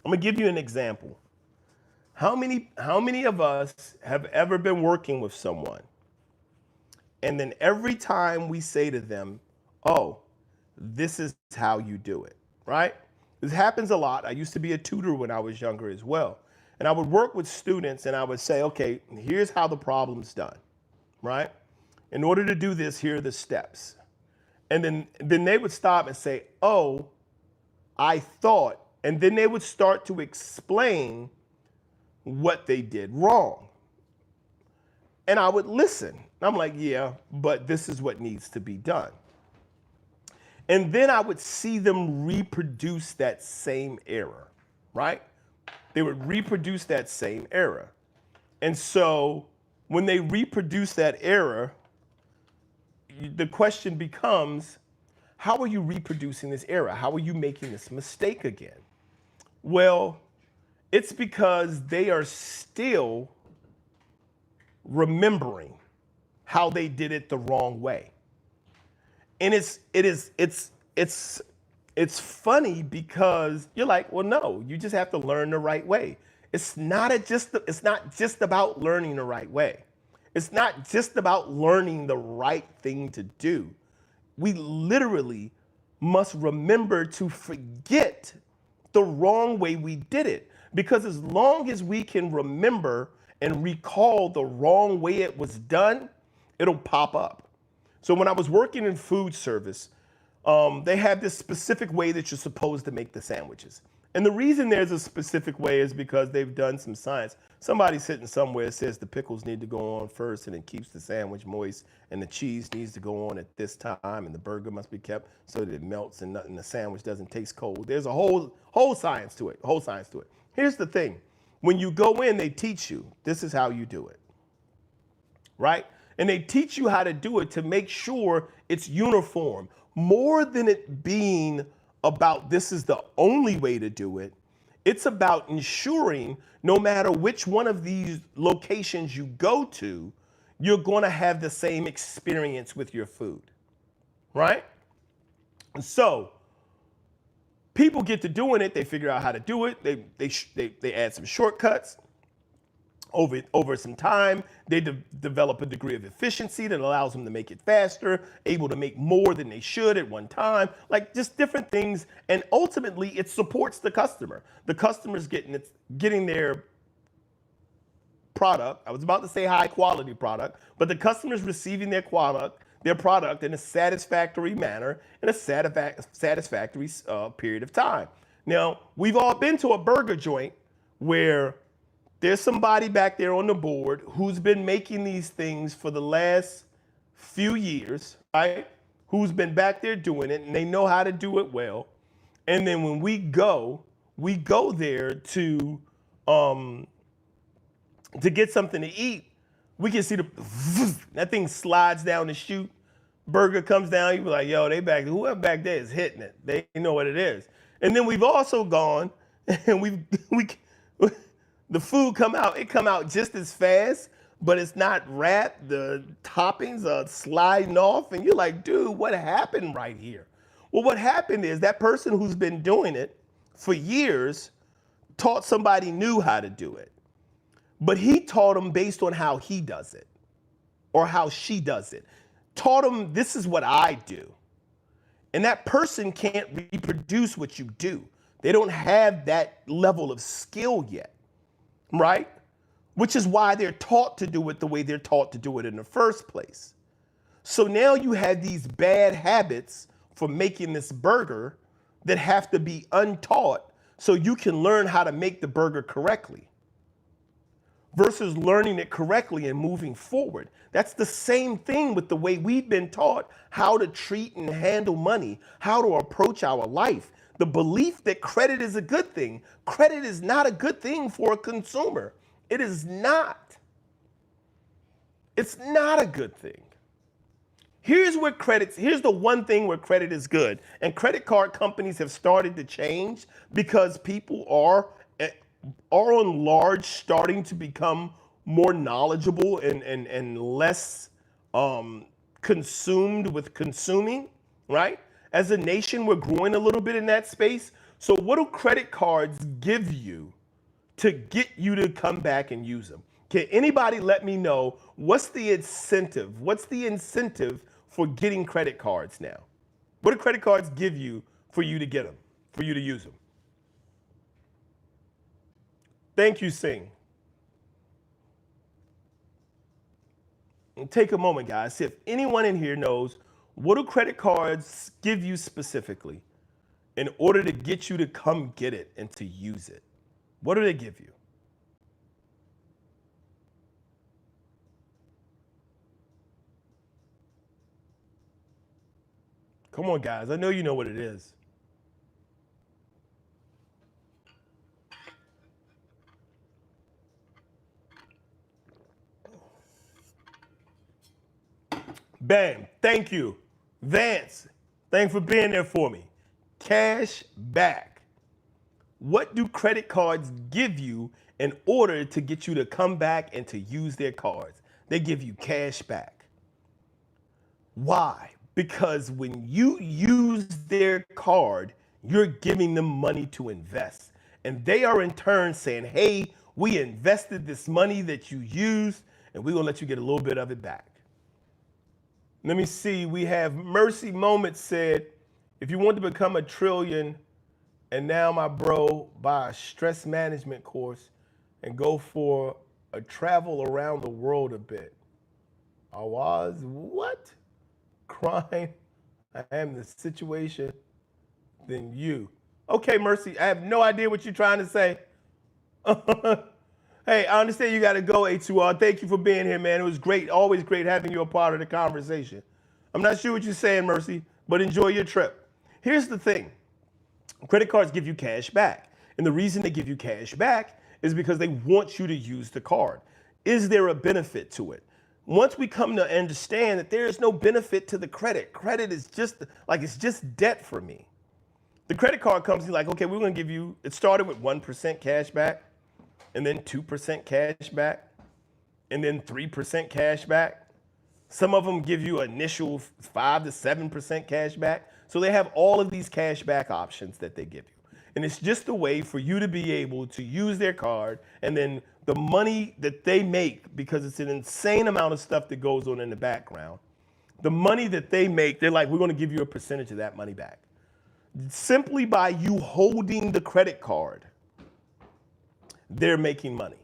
I'm gonna give you an example. How many of us have ever been working with someone, and then every time we say to them, oh, this is how you do it, right? This happens a lot. I used to be a tutor when I was younger as well. And I would work with students and I would say, okay, here's how the problem's done, right? In order to do this, here are the steps. And then they would stop and say, oh, I thought, and then they would start to explain what they did wrong. And I would listen. I'm like, yeah, but this is what needs to be done. And then I would see them reproduce that same error, right? They would reproduce that same error. And so when they reproduce that error, the question becomes, how are you reproducing this error? How are you making this mistake again? Well, it's because they are still remembering how they did it the wrong way. And it's funny because you're like, well, no, you just have to learn the right way. It's not just about learning the right way. It's not just about learning the right thing to do. We literally must remember to forget the wrong way we did it. Because as long as we can remember and recall the wrong way it was done, it'll pop up. So when I was working in food service, they have this specific way that you're supposed to make the sandwiches. And the reason there's a specific way is because they've done some science. Somebody sitting somewhere says the pickles need to go on first and it keeps the sandwich moist, and the cheese needs to go on at this time, and the burger must be kept so that it melts and the sandwich doesn't taste cold. There's a whole science to it, Here's the thing. When you go in, they teach you, this is how you do it, right? And they teach you how to do it to make sure it's uniform. More than it being about this is the only way to do it, it's about ensuring no matter which one of these locations you go to, you're going to have the same experience with your food, right? So people get to doing it. They figure out how to do it. They add some shortcuts. Over some time, they develop a degree of efficiency that allows them to make it faster, able to make more than they should at one time, like just different things. And ultimately, it supports the customer. The customer's getting their product. I was about to say high quality product, but the customer's receiving their product in a satisfactory manner in a satisfactory period of time. Now, we've all been to a burger joint where there's somebody back there on the board who's been making these things for the last few years, right? Who's been back there doing it, and they know how to do it well. And then when we go there to get something to eat. We can see that thing slides down the chute. Burger comes down. You be like, yo, whoever back there is hitting it. They know what it is. And then we've also gone and the food come out. It come out just as fast, but it's not wrapped. The toppings are sliding off, and you're like, dude, what happened right here? Well, what happened is that person who's been doing it for years taught somebody new how to do it, but he taught them based on how he does it. or how she does it. Taught them this is what I do. And that person can't reproduce what you do. They don't have that level of skill yet, right? Which is why they're taught to do it the way they're taught to do it in the first place. So now you have these bad habits for making this burger that have to be untaught so you can learn how to make the burger correctly versus learning it correctly and moving forward. That's the same thing with the way we've been taught how to treat and handle money, how to approach our life. The belief that credit is a good thing. Credit is not a good thing for a consumer. It is not. It's not a good thing. Here's the one thing where credit is good. And credit card companies have started to change because people are on large starting to become more knowledgeable and less consumed with consuming, right? As a nation, we're growing a little bit in that space. So what do credit cards give you to get you to come back and use them? Can anybody let me know what's the incentive? What's the incentive for getting credit cards now? What do credit cards give you for you to get them, for you to use them? Thank you, Singh. And take a moment, guys. See if anyone in here knows what do credit cards give you specifically in order to get you to come get it and to use it? What do they give you? Come on, guys. I know you know what it is. Bam. Thank you. Vance, thanks for being there for me. Cash back. What do credit cards give you in order to get you to come back and to use their cards? They give you cash back. Why? Because when you use their card, you're giving them money to invest. And they are in turn saying, hey, we invested this money that you used, and we're gonna let you get a little bit of it back. Let me see, we have Mercy Moment said, if you want to become a trillion, and now my bro, buy a stress management course and go for a travel around the world a bit. Awaz, what? Crying, I am the situation than you. Okay, Mercy, I have no idea what you're trying to say. Hey, I understand you got to go, A2R. Thank you for being here, man. It was great, always great having you a part of the conversation. I'm not sure what you're saying, Mercy, but enjoy your trip. Here's the thing. Credit cards give you cash back. And the reason they give you cash back is because they want you to use the card. Is there a benefit to it? Once we come to understand that there is no benefit to the credit, credit is just like, it's just debt for me. The credit card company like, okay, we're going to give you, it started with 1% cash back, and then 2% cash back, and then 3% cash back. Some of them give you initial 5 to 7% cash back. So they have all of these cash back options that they give you. And it's just a way for you to be able to use their card, and then the money that they make, because it's an insane amount of stuff that goes on in the background, the money that they make, they're like, we're going to give you a percentage of that money back. Simply by you holding the credit card, they're making money.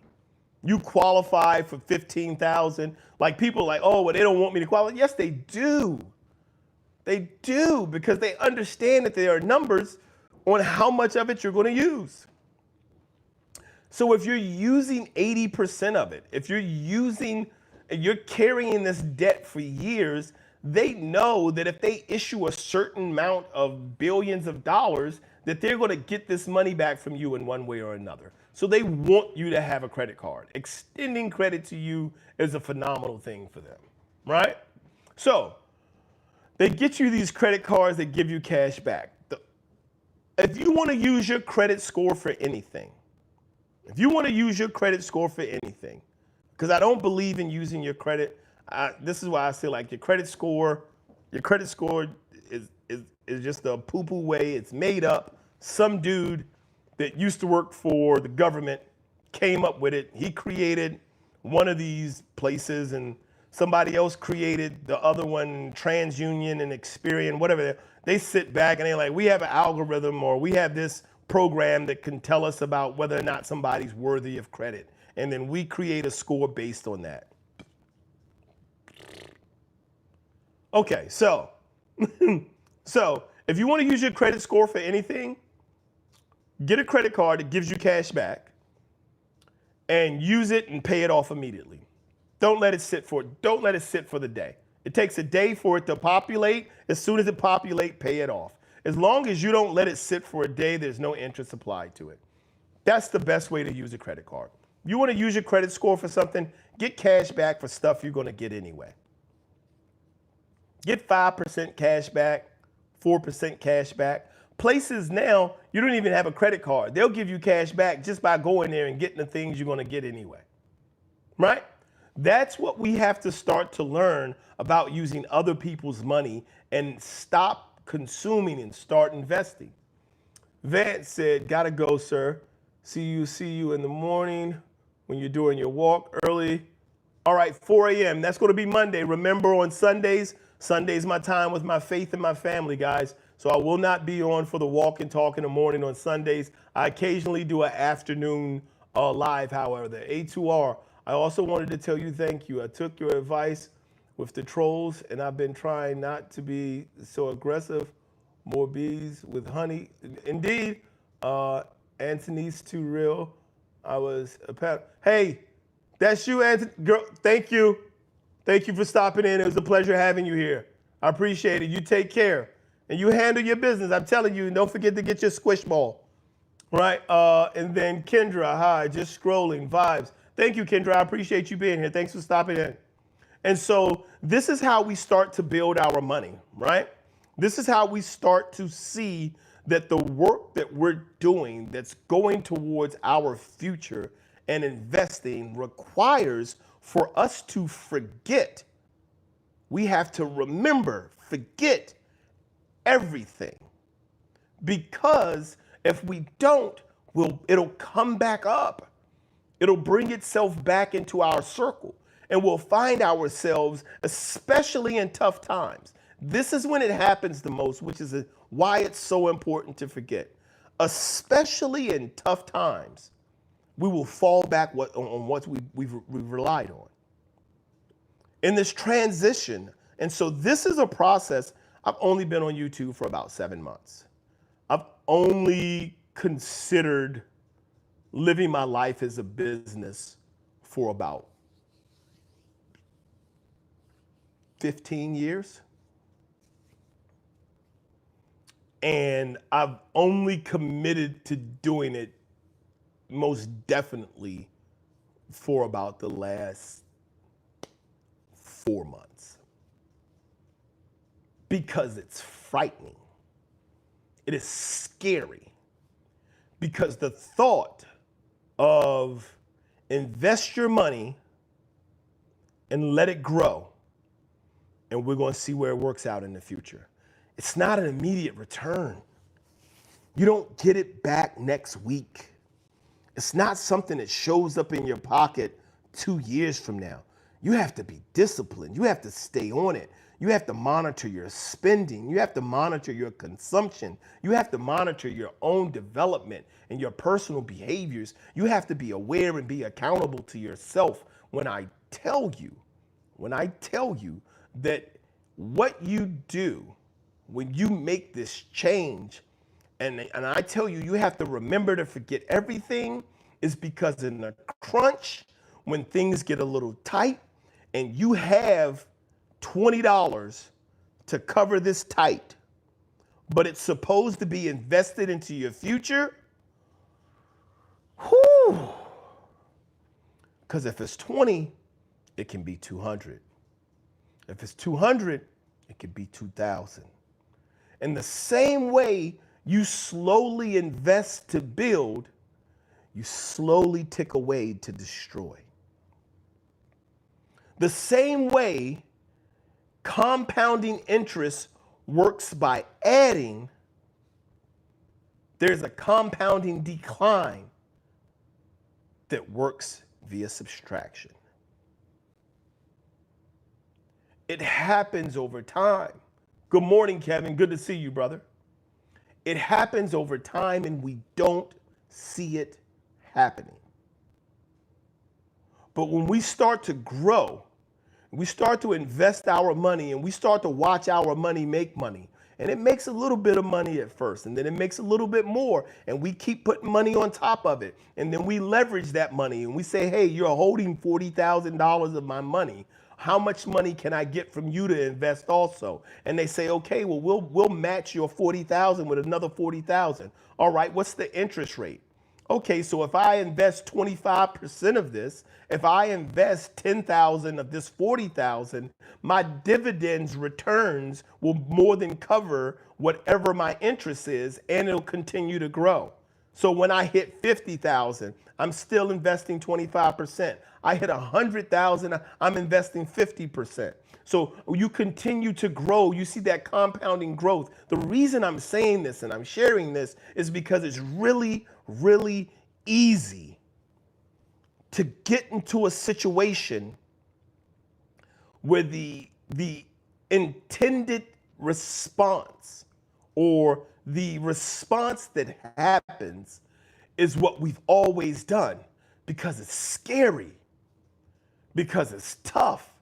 You qualify for $15,000. Like people are like, oh, well, they don't want me to qualify. Yes, they do. They do, because they understand that there are numbers on how much of it you're going to use. So if you're using 80% of it, if you're carrying this debt for years, they know that if they issue a certain amount of billions of dollars, that they're going to get this money back from you in one way or another. So they want you to have a credit card. Extending credit to you is a phenomenal thing for them, right? So they get you these credit cards that give you cash back. If you want to use your credit score for anything, because I don't believe in using your credit. This is why I say, like, your credit score is just a poo-poo way. It's made up. Some dude that used to work for the government came up with it. He created one of these places, and somebody else created the other one, TransUnion and Experian, whatever. They sit back and they're like, we have an algorithm or we have this program that can tell us about whether or not somebody's worthy of credit. And then we create a score based on that. Okay, so, so if you want to use your credit score for anything, get a credit card that gives you cash back and use it and pay it off immediately. Don't let it sit for the day. It takes a day for it to populate. As soon as it populates, pay it off. As long as you don't let it sit for a day, there's no interest applied to it. That's the best way to use a credit card. You want to use your credit score for something, get cash back for stuff you're going to get anyway. Get 5% cash back, 4% cash back. Places now, you don't even have a credit card. They'll give you cash back just by going there and getting the things you're going to get anyway. Right? That's what we have to start to learn about using other people's money and stop consuming and start investing. Vance said, gotta go, sir. See you in the morning when you're doing your walk early. All right, 4 a.m. That's going to be Monday. Remember, on Sunday's my time with my faith and my family, guys. So I will not be on for the walk and talk in the morning on Sundays. I occasionally do an afternoon live, however. The A2R. I also wanted to tell you thank you. I took your advice with the trolls, and I've been trying not to be so aggressive. More bees with honey. Indeed, Anthony's too real. I was a pet. Hey, that's you, Anthony. Girl, thank you. Thank you for stopping in. It was a pleasure having you here. I appreciate it. You take care. And you handle your business. I'm telling you, don't forget to get your squish ball. Right? And then Kendra, hi, just scrolling, vibes. Thank you, Kendra. I appreciate you being here. Thanks for stopping in. And so this is how we start to build our money, right? This is how we start to see that the work that we're doing that's going towards our future and investing requires for us to forget. We have to remember, forget everything. Because if we don't, it'll come back up. It'll bring itself back into our circle. And we'll find ourselves, especially in tough times. This is when it happens the most, which is why it's so important to forget. Especially in tough times, we will fall back on what we've relied on. In this transition, and so this is a process. I've only been on YouTube for about 7 months. I've only considered living my life as a business for about 15 years. And I've only committed to doing it most definitely for about the last 4 months. Because it's frightening. It is scary. Because the thought of invest your money and let it grow, and we're going to see where it works out in the future. It's not an immediate return. You don't get it back next week. It's not something that shows up in your pocket 2 years from now. You have to be disciplined. You have to stay on it. You have to monitor your spending. You have to monitor your consumption. You have to monitor your own development and your personal behaviors. You have to be aware and be accountable to yourself. When I tell you that what you do when you make this change, and I tell you, you have to remember to forget everything, is because in the crunch, when things get a little tight and you have $20 to cover this tight, but it's supposed to be invested into your future, whew. Because if it's 20, it can be 200. If it's 200, it could be 2,000. In the same way you slowly invest to build, you slowly tick away to destroy. The same way compounding interest works by adding, there's a compounding decline that works via subtraction. It happens over time. Good morning, Kevin. Good to see you, brother. It happens over time and we don't see it happening. But when we start to grow, we start to invest our money and we start to watch our money make money. And it makes a little bit of money at first, and then it makes a little bit more, and we keep putting money on top of it. And then we leverage that money and we say, hey, you're holding $40,000 of my money. How much money can I get from you to invest also? And they say, okay, well, we'll match your 40,000 with another 40,000. All right, what's the interest rate? Okay, so if I invest 25% of this, if I invest 10,000 of this 40,000, my dividends returns will more than cover whatever my interest is, and it'll continue to grow. So when I hit 50,000, I'm still investing 25%. I hit 100,000, I'm investing 50%. So you continue to grow. You see that compounding growth. The reason I'm saying this and I'm sharing this is because it's really, really easy to get into a situation where the intended response or the response that happens is what we've always done, because it's scary, because it's tough.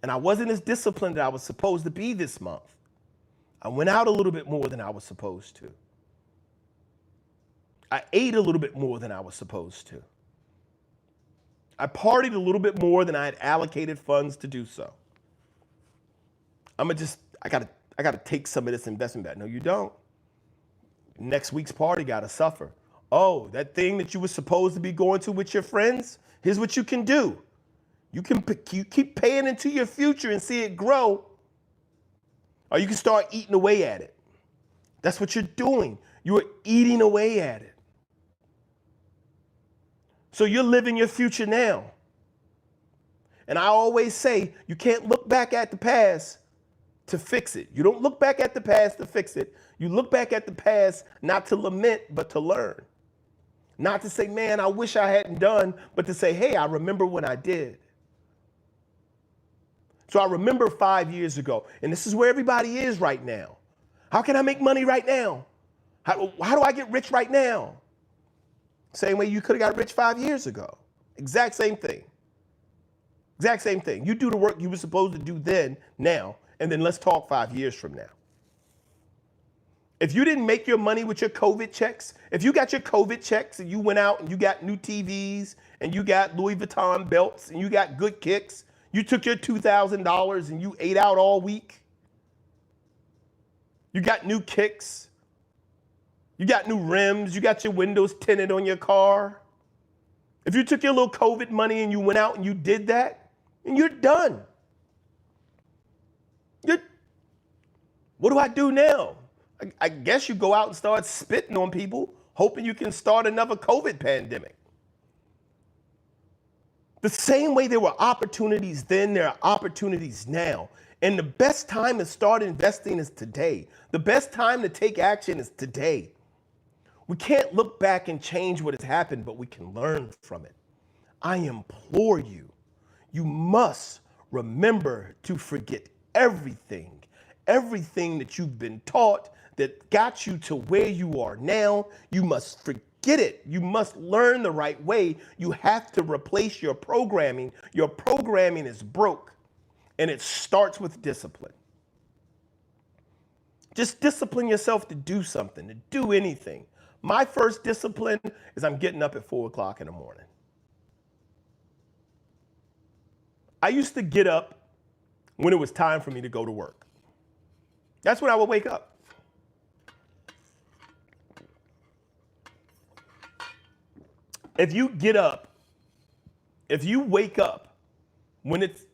And I wasn't as disciplined as I was supposed to be this month. I went out a little bit more than I was supposed to. I ate a little bit more than I was supposed to. I partied a little bit more than I had allocated funds to do so. I gotta take some of this investment back. No, you don't. Next week's party gotta suffer. Oh, that thing that you were supposed to be going to with your friends, here's what you can do. You keep paying into your future and see it grow, or you can start eating away at it. That's what you're doing. You are eating away at it. So you're living your future now. And I always say, you can't look back at the past to fix it. You don't look back at the past to fix it. You look back at the past not to lament, but to learn. Not to say, man, I wish I hadn't done, but to say, hey, I remember when I did. So I remember 5 years ago, and this is where everybody is right now. How can I make money right now? How do I get rich right now? Same way you could have got rich 5 years ago. Exact same thing. Exact same thing. You do the work you were supposed to do then, now, and then let's talk 5 years from now. If you didn't make your money with your COVID checks, if you got your COVID checks and you went out and you got new TVs and you got Louis Vuitton belts and you got good kicks, you took your $2,000 and you ate out all week. You got new kicks. You got new rims. You got your windows tinted on your car. If you took your little COVID money and you went out and you did that, and you're done. What do I do now? I guess you go out and start spitting on people, hoping you can start another COVID pandemic. The same way there were opportunities then, there are opportunities now. And the best time to start investing is today. The best time to take action is today. We can't look back and change what has happened, but we can learn from it. I implore you, you must remember to forget everything that you've been taught that got you to where you are now. You must forget it. You must learn the right way. You have to replace your programming. Your programming is broke, and it starts with discipline. Just discipline yourself to do something, to do anything. My first discipline is I'm getting up at 4 o'clock in the morning. I used to get up when it was time for me to go to work. That's when I would wake up. If you get up, if you wake up when it's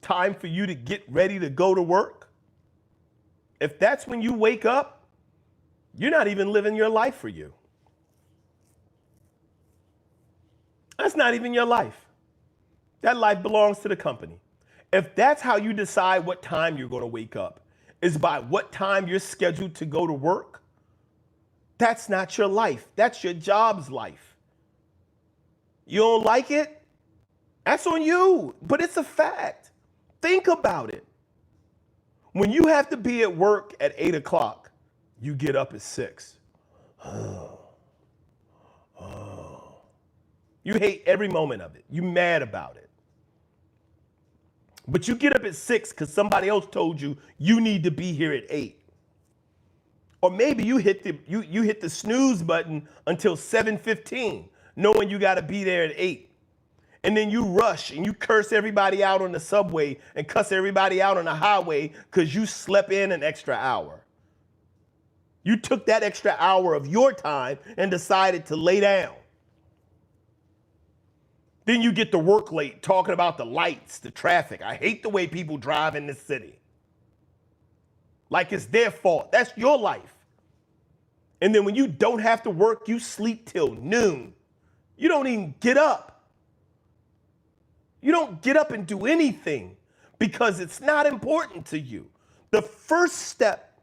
time for you to get ready to go to work, if that's when you wake up, you're not even living your life for you. That's not even your life. That life belongs to the company. If that's how you decide what time you're going to wake up, is by what time you're scheduled to go to work, that's not your life. That's your job's life. You don't like it? That's on you, but it's a fact. Think about it. When you have to be at work at 8 o'clock, you get up at 6. You hate every moment of it. You mad about it. But you get up at 6 because somebody else told you you need to be here at 8. Or maybe you hit the snooze button until 7:15, knowing you got to be there at 8. And then you rush and you curse everybody out on the subway and cuss everybody out on the highway because you slept in an extra hour. You took that extra hour of your time and decided to lay down. Then you get to work late talking about the lights, the traffic. I hate the way people drive in this city. Like it's their fault. That's your life. And then when you don't have to work, you sleep till noon. You don't even get up. You don't get up and do anything because it's not important to you. The first step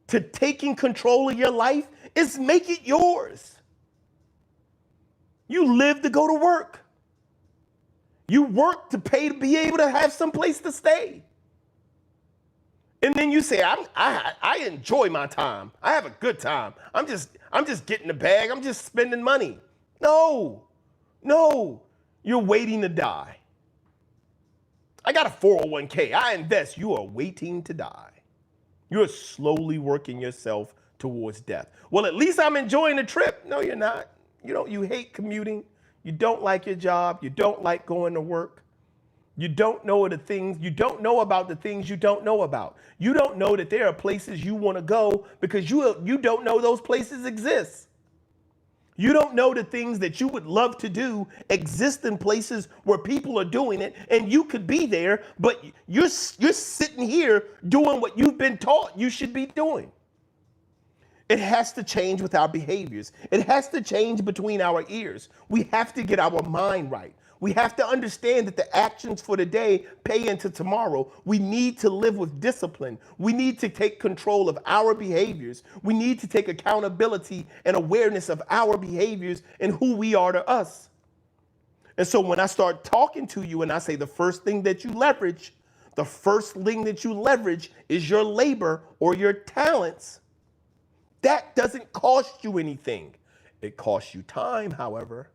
to taking control of your life is make it yours. You live to go to work. You work to pay to be able to have some place to stay. And then you say, I enjoy my time. I have a good time. I'm just getting the bag. I'm just spending money. No. You're waiting to die. I got a 401k. I invest. You are waiting to die. You're slowly working yourself towards death. Well, at least I'm enjoying the trip. No, you're not. You hate commuting. You don't like your job. You don't like going to work. You don't know the things. You don't know about the things you don't know about. You don't know that there are places you want to go because you don't know those places exist. You don't know the things that you would love to do exist in places where people are doing it, and you could be there, but you're sitting here doing what you've been taught you should be doing. It has to change with our behaviors. It has to change between our ears. We have to get our mind right. We have to understand that the actions for today pay into tomorrow. We need to live with discipline. We need to take control of our behaviors. We need to take accountability and awareness of our behaviors and who we are to us. And so when I start talking to you and I say the first thing that you leverage, is your labor or your talents. That doesn't cost you anything. It costs you time, however.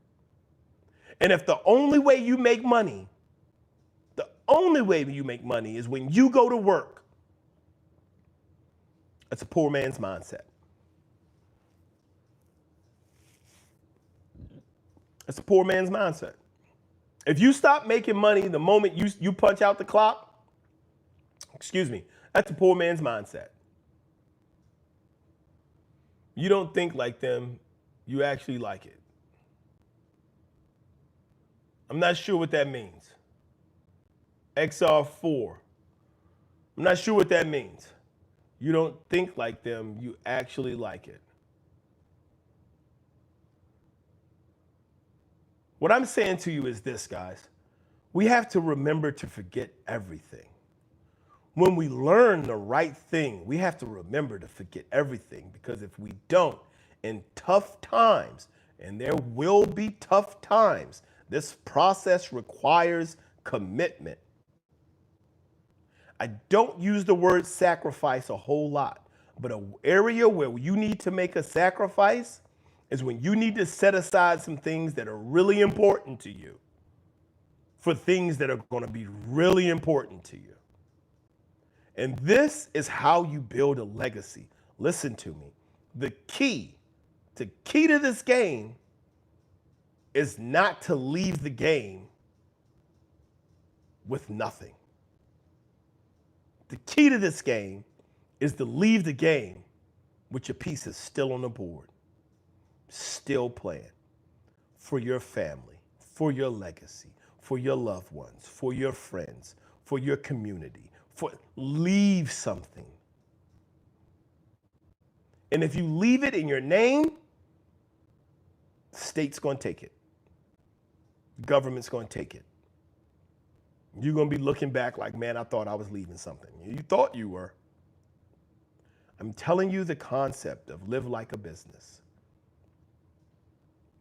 And if the only way you make money is when you go to work, that's a poor man's mindset. That's a poor man's mindset. If you stop making money the moment you punch out the clock, that's a poor man's mindset. You don't think like them, you actually like it. I'm not sure what that means. XR4. I'm not sure what that means. You don't think like them, you actually like it. What I'm saying to you is this, guys. We have to remember to forget everything. When we learn the right thing, we have to remember to forget everything, because if we don't, in tough times, and there will be tough times, this process requires commitment. I don't use the word sacrifice a whole lot, but an area where you need to make a sacrifice is when you need to set aside some things that are really important to you for things that are going to be really important to you. And this is how you build a legacy. Listen to me. The key to this game is not to leave the game with nothing. The key to this game is to leave the game with your pieces still on the board, still playing for your family, for your legacy, for your loved ones, for your friends, for your community. Leave something. And if you leave it in your name, the state's going to take it. The government's going to take it. You're going to be looking back like, man, I thought I was leaving something. You thought you were. I'm telling you, the concept of live like a business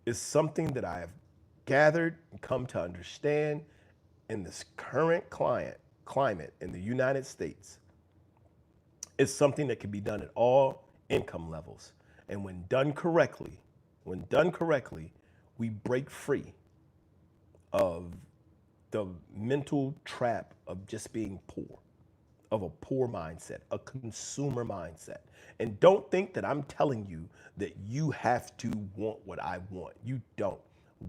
is something that I have gathered and come to understand in this current climate in the United States. It's something that can be done at all income levels. And when done correctly, we break free of the mental trap of just being poor, of a poor mindset, a consumer mindset. And don't think that I'm telling you that you have to want what I want. You don't.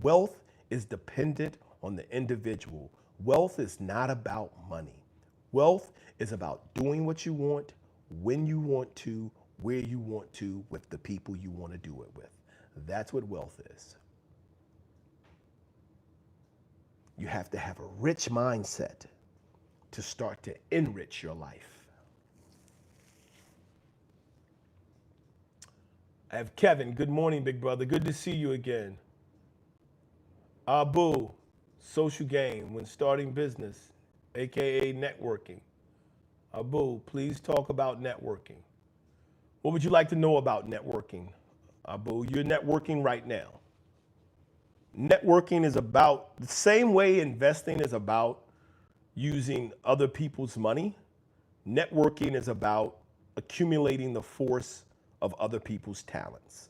Wealth is dependent on the individual. Wealth is not about money. Wealth is about doing what you want, when you want to, where you want to, with the people you want to do it with. That's what wealth is. You have to have a rich mindset to start to enrich your life. I have Kevin. Good morning, big brother. Good to see you again. Abu, social game when starting business, aka networking. Abu, please talk about networking. What would you like to know about networking? Abu, you're networking right now. Networking is about the same way investing is about using other people's money. Networking is about accumulating the force of other people's talents.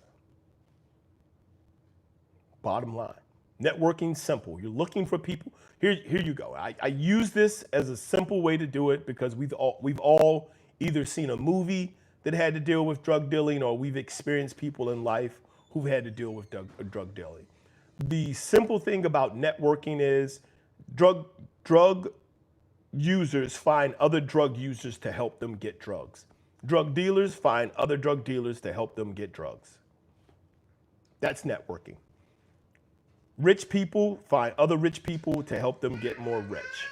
Bottom line. Networking simple. You're looking for people. Here you go. I use this as a simple way to do it because we've all either seen a movie that had to deal with drug dealing or we've experienced people in life who've had to deal with drug dealing. The simple thing about networking is drug users find other drug users to help them get drugs. Drug dealers find other drug dealers to help them get drugs. That's networking. Rich people find other rich people to help them get more rich.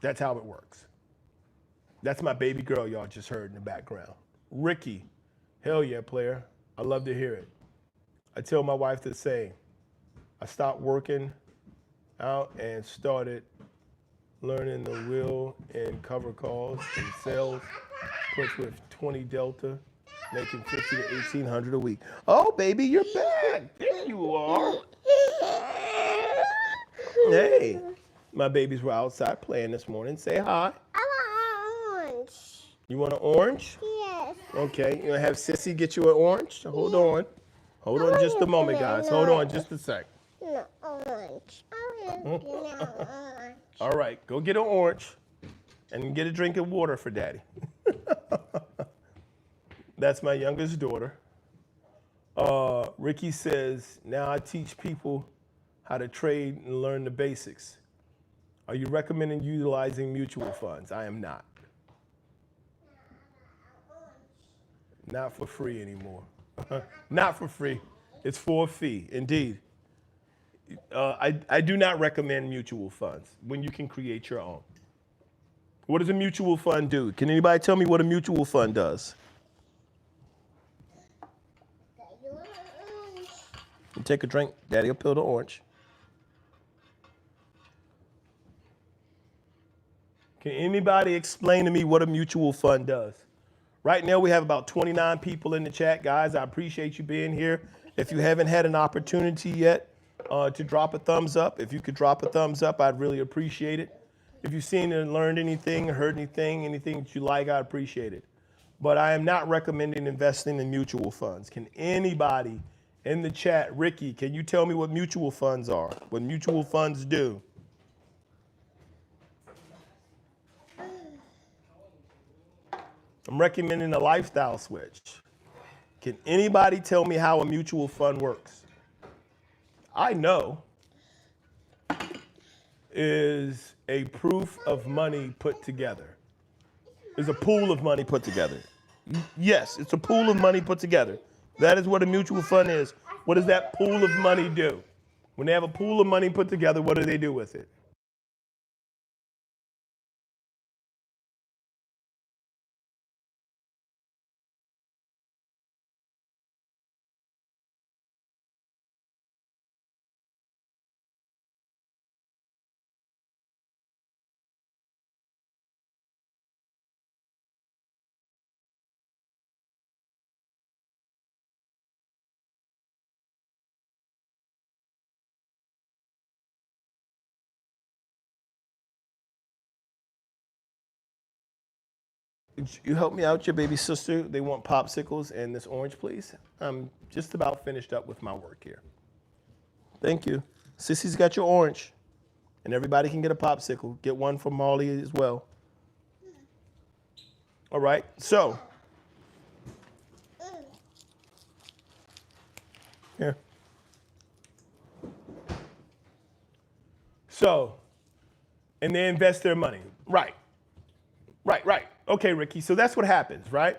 That's how it works. That's my baby girl y'all just heard in the background. Ricky, hell yeah, player. I love to hear it. I tell my wife the same. I stopped working out and started learning the wheel and cover calls and sales, puts with 20 Delta, making 50 to 1800 a week. Oh, baby, you're back. There you are. Hey, my babies were outside playing this morning. Say hi. I want an orange. You want an orange? Yes. Okay, you gonna have Sissy get you an orange? Hold on. Hold on just a moment, guys. Hold on just a sec. No, orange. I want an orange. All right, go get an orange and get a drink of water for daddy. That's my youngest daughter. Ricky says, now I teach people how to trade and learn the basics. Are you recommending utilizing mutual funds? I am not. Not for free anymore. Not for free. It's for a fee, indeed. I do not recommend mutual funds when you can create your own. What does a mutual fund do? Can anybody tell me what a mutual fund does? You take a drink. Daddy will peel the orange. Can anybody explain to me what a mutual fund does? Right now we have about 29 people in the chat. Guys, I appreciate you being here. If you haven't had an opportunity yet to drop a thumbs up, if you could drop a thumbs up, I'd really appreciate it. If you've seen and learned anything, heard anything that you like, I'd appreciate it. But I am not recommending investing in mutual funds. Can anybody in the chat, Ricky, can you tell me what mutual funds are? What mutual funds do? I'm recommending a lifestyle switch. Can anybody tell me how a mutual fund works? I know is a proof of money put together. Is a pool of money put together. Yes, it's a pool of money put together. That is what a mutual fund is. What does that pool of money do? When they have a pool of money put together, what do they do with it? you help me out, your baby sister? They want popsicles and this orange, please. I'm just about finished up with my work here. Thank you. Sissy's got your orange. And everybody can get a popsicle. Get one for Molly as well. All right, so. Here. So, and they invest their money. Right. Okay, Ricky, so that's what happens, right?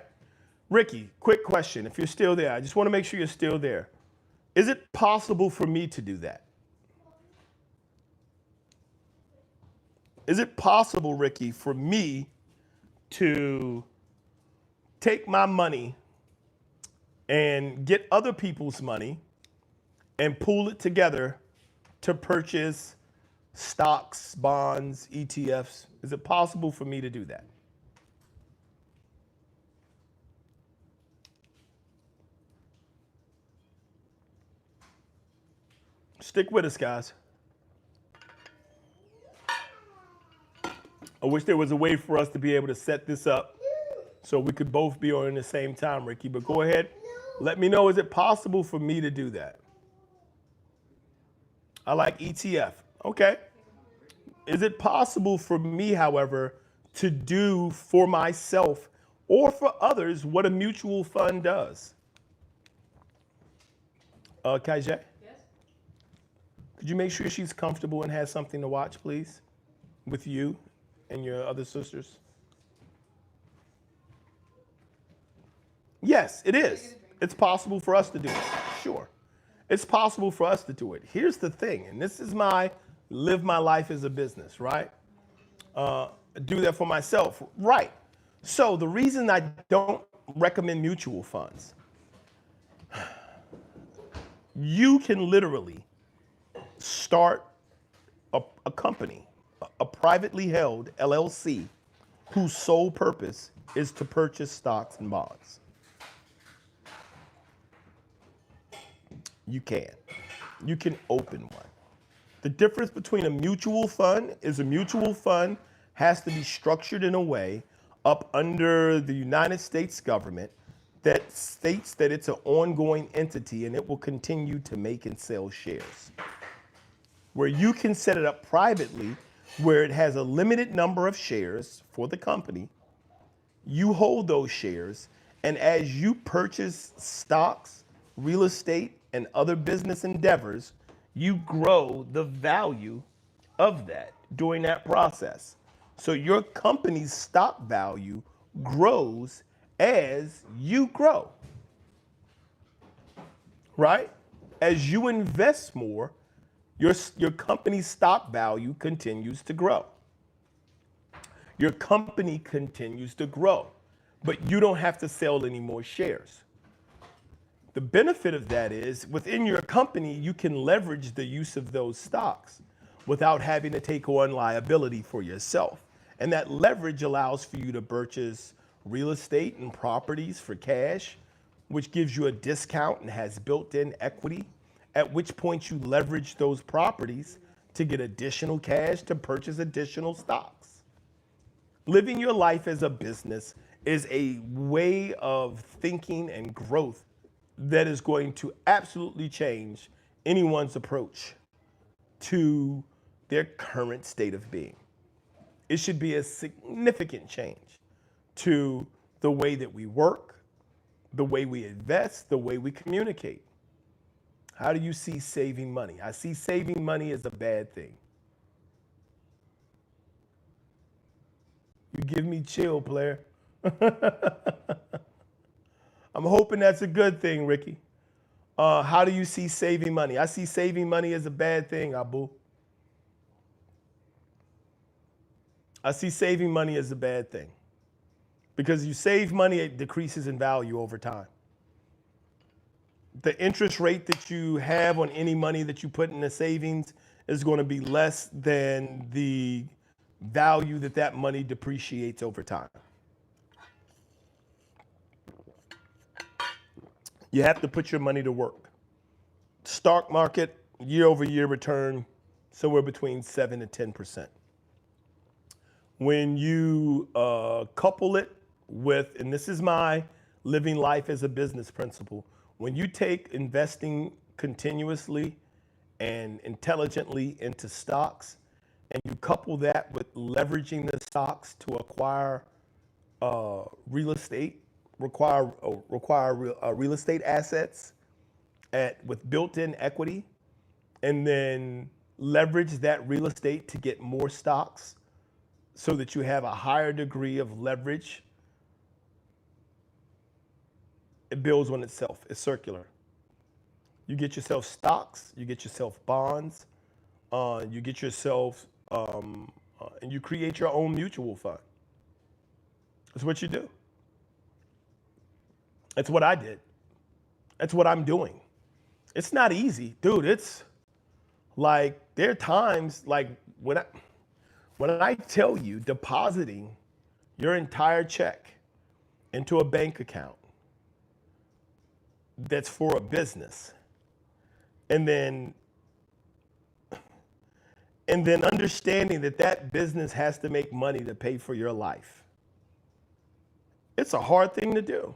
Ricky, quick question. If you're still there, I just want to make sure you're still there. Is it possible for me to do that? Is it possible, Ricky, for me to take my money and get other people's money and pool it together to purchase stocks, bonds, ETFs? Is it possible for me to do that? Stick with us, guys. I wish there was a way for us to be able to set this up so we could both be on at the same time, Ricky. But go ahead. Let me know, is it possible for me to do that? I like ETF. Okay. Is it possible for me, however, to do for myself or for others what a mutual fund does? Kaijay? Yes? Could you make sure she's comfortable and has something to watch, please, with you and your other sisters? Yes, it is. It's possible for us to do it. Sure. It's possible for us to do it. Here's the thing, and this is my live my life as a business, right? Do that for myself, right? So the reason I don't recommend mutual funds, you can literally start a company, a privately held LLC, whose sole purpose is to purchase stocks and bonds. You can. You can open one. The difference between a mutual fund is a mutual fund has to be structured in a way up under the United States government that states that it's an ongoing entity and it will continue to make and sell shares. Where you can set it up privately, where it has a limited number of shares for the company, you hold those shares, and as you purchase stocks, real estate, and other business endeavors, you grow the value of that during that process. So your company's stock value grows as you grow, right? As you invest more, your company's stock value continues to grow. Your company continues to grow, but you don't have to sell any more shares. The benefit of that is within your company, you can leverage the use of those stocks without having to take on liability for yourself. And that leverage allows for you to purchase real estate and properties for cash, which gives you a discount and has built-in equity, at which point you leverage those properties to get additional cash to purchase additional stocks. Living your life as a business is a way of thinking and growth that is going to absolutely change anyone's approach to their current state of being. It should be a significant change to the way that we work, the way we invest, the way we communicate. How do you see saving money? I see saving money as a bad thing. You give me chill, player. I'm hoping that's a good thing, Ricky. How do you see saving money? I see saving money as a bad thing, Abu. I see saving money as a bad thing. Because you save money, it decreases in value over time. The interest rate that you have on any money that you put in the savings is going to be less than the value that that money depreciates over time. You have to put your money to work. Stock market, year over year return, somewhere between 7 to 10%. When you couple it and this is my living life as a business principle, when you take investing continuously and intelligently into stocks, and you couple that with leveraging the stocks to acquire real estate, require real estate assets with built-in equity, and then leverage that real estate to get more stocks so that you have a higher degree of leverage, it builds on itself. It's circular. You get yourself stocks, you get yourself bonds, you get yourself, and you create your own mutual fund. That's what you do. That's what I did. That's what I'm doing. It's not easy, dude. It's like, there are times like when I tell you depositing your entire check into a bank account that's for a business, and then understanding that that business has to make money to pay for your life. It's a hard thing to do.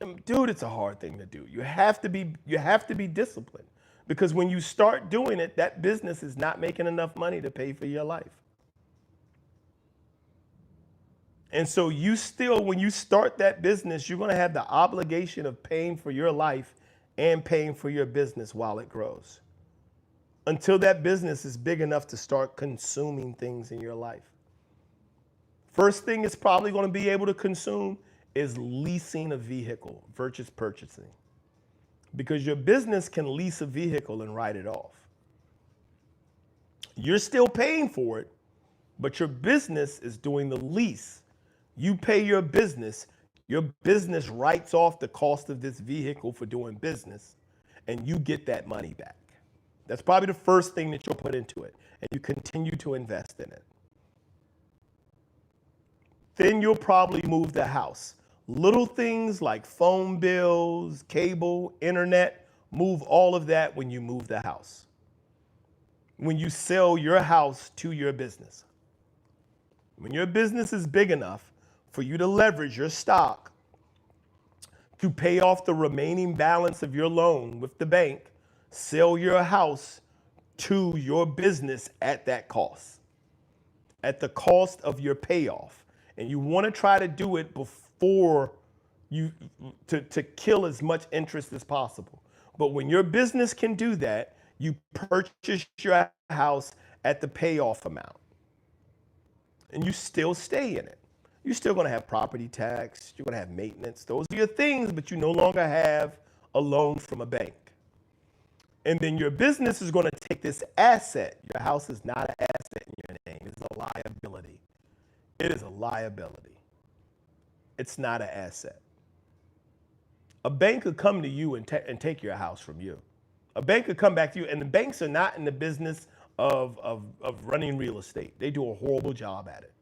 And dude, it's a hard thing to do. You have to be disciplined, because when you start doing it, that business is not making enough money to pay for your life. And so when you start that business, you're going to have the obligation of paying for your life and paying for your business while it grows, until that business is big enough to start consuming things in your life. First thing it's probably going to be able to consume is leasing a vehicle versus purchasing, because your business can lease a vehicle and write it off. You're still paying for it, but your business is doing the lease. You pay your business writes off the cost of this vehicle for doing business, and you get that money back. That's probably the first thing that you'll put into it, and you continue to invest in it. Then you'll probably move the house. Little things like phone bills, cable, internet, move all of that when you move the house. When you sell your house to your business. When your business is big enough for you to leverage your stock to pay off the remaining balance of your loan with the bank, sell your house to your business at that cost, at the cost of your payoff. And you want to try to do it before to kill as much interest as possible. But when your business can do that, you purchase your house at the payoff amount, and you still stay in it. You're still going to have property tax, you're going to have maintenance. Those are your things, but you no longer have a loan from a bank. And then your business is going to take this asset. Your house is not an asset in your name. It's a liability. It is a liability. It's not an asset. A bank could come to you and take your house from you. A bank could come back to you, and the banks are not in the business of running real estate. They do a horrible job at it.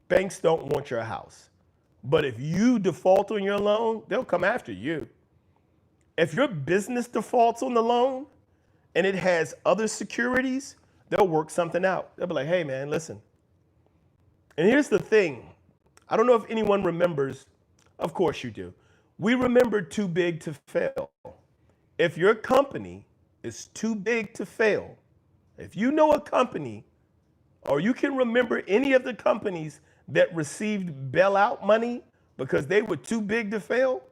Banks don't want your house. But if you default on your loan, they'll come after you. If your business defaults on the loan and it has other securities, they'll work something out. They'll be like, hey, man, listen. And here's the thing. I don't know if anyone remembers. Of course you do. We remember too big to fail. If your company is too big to fail, if you know a company, or you can remember any of the companies that received bailout money because they were too big to fail,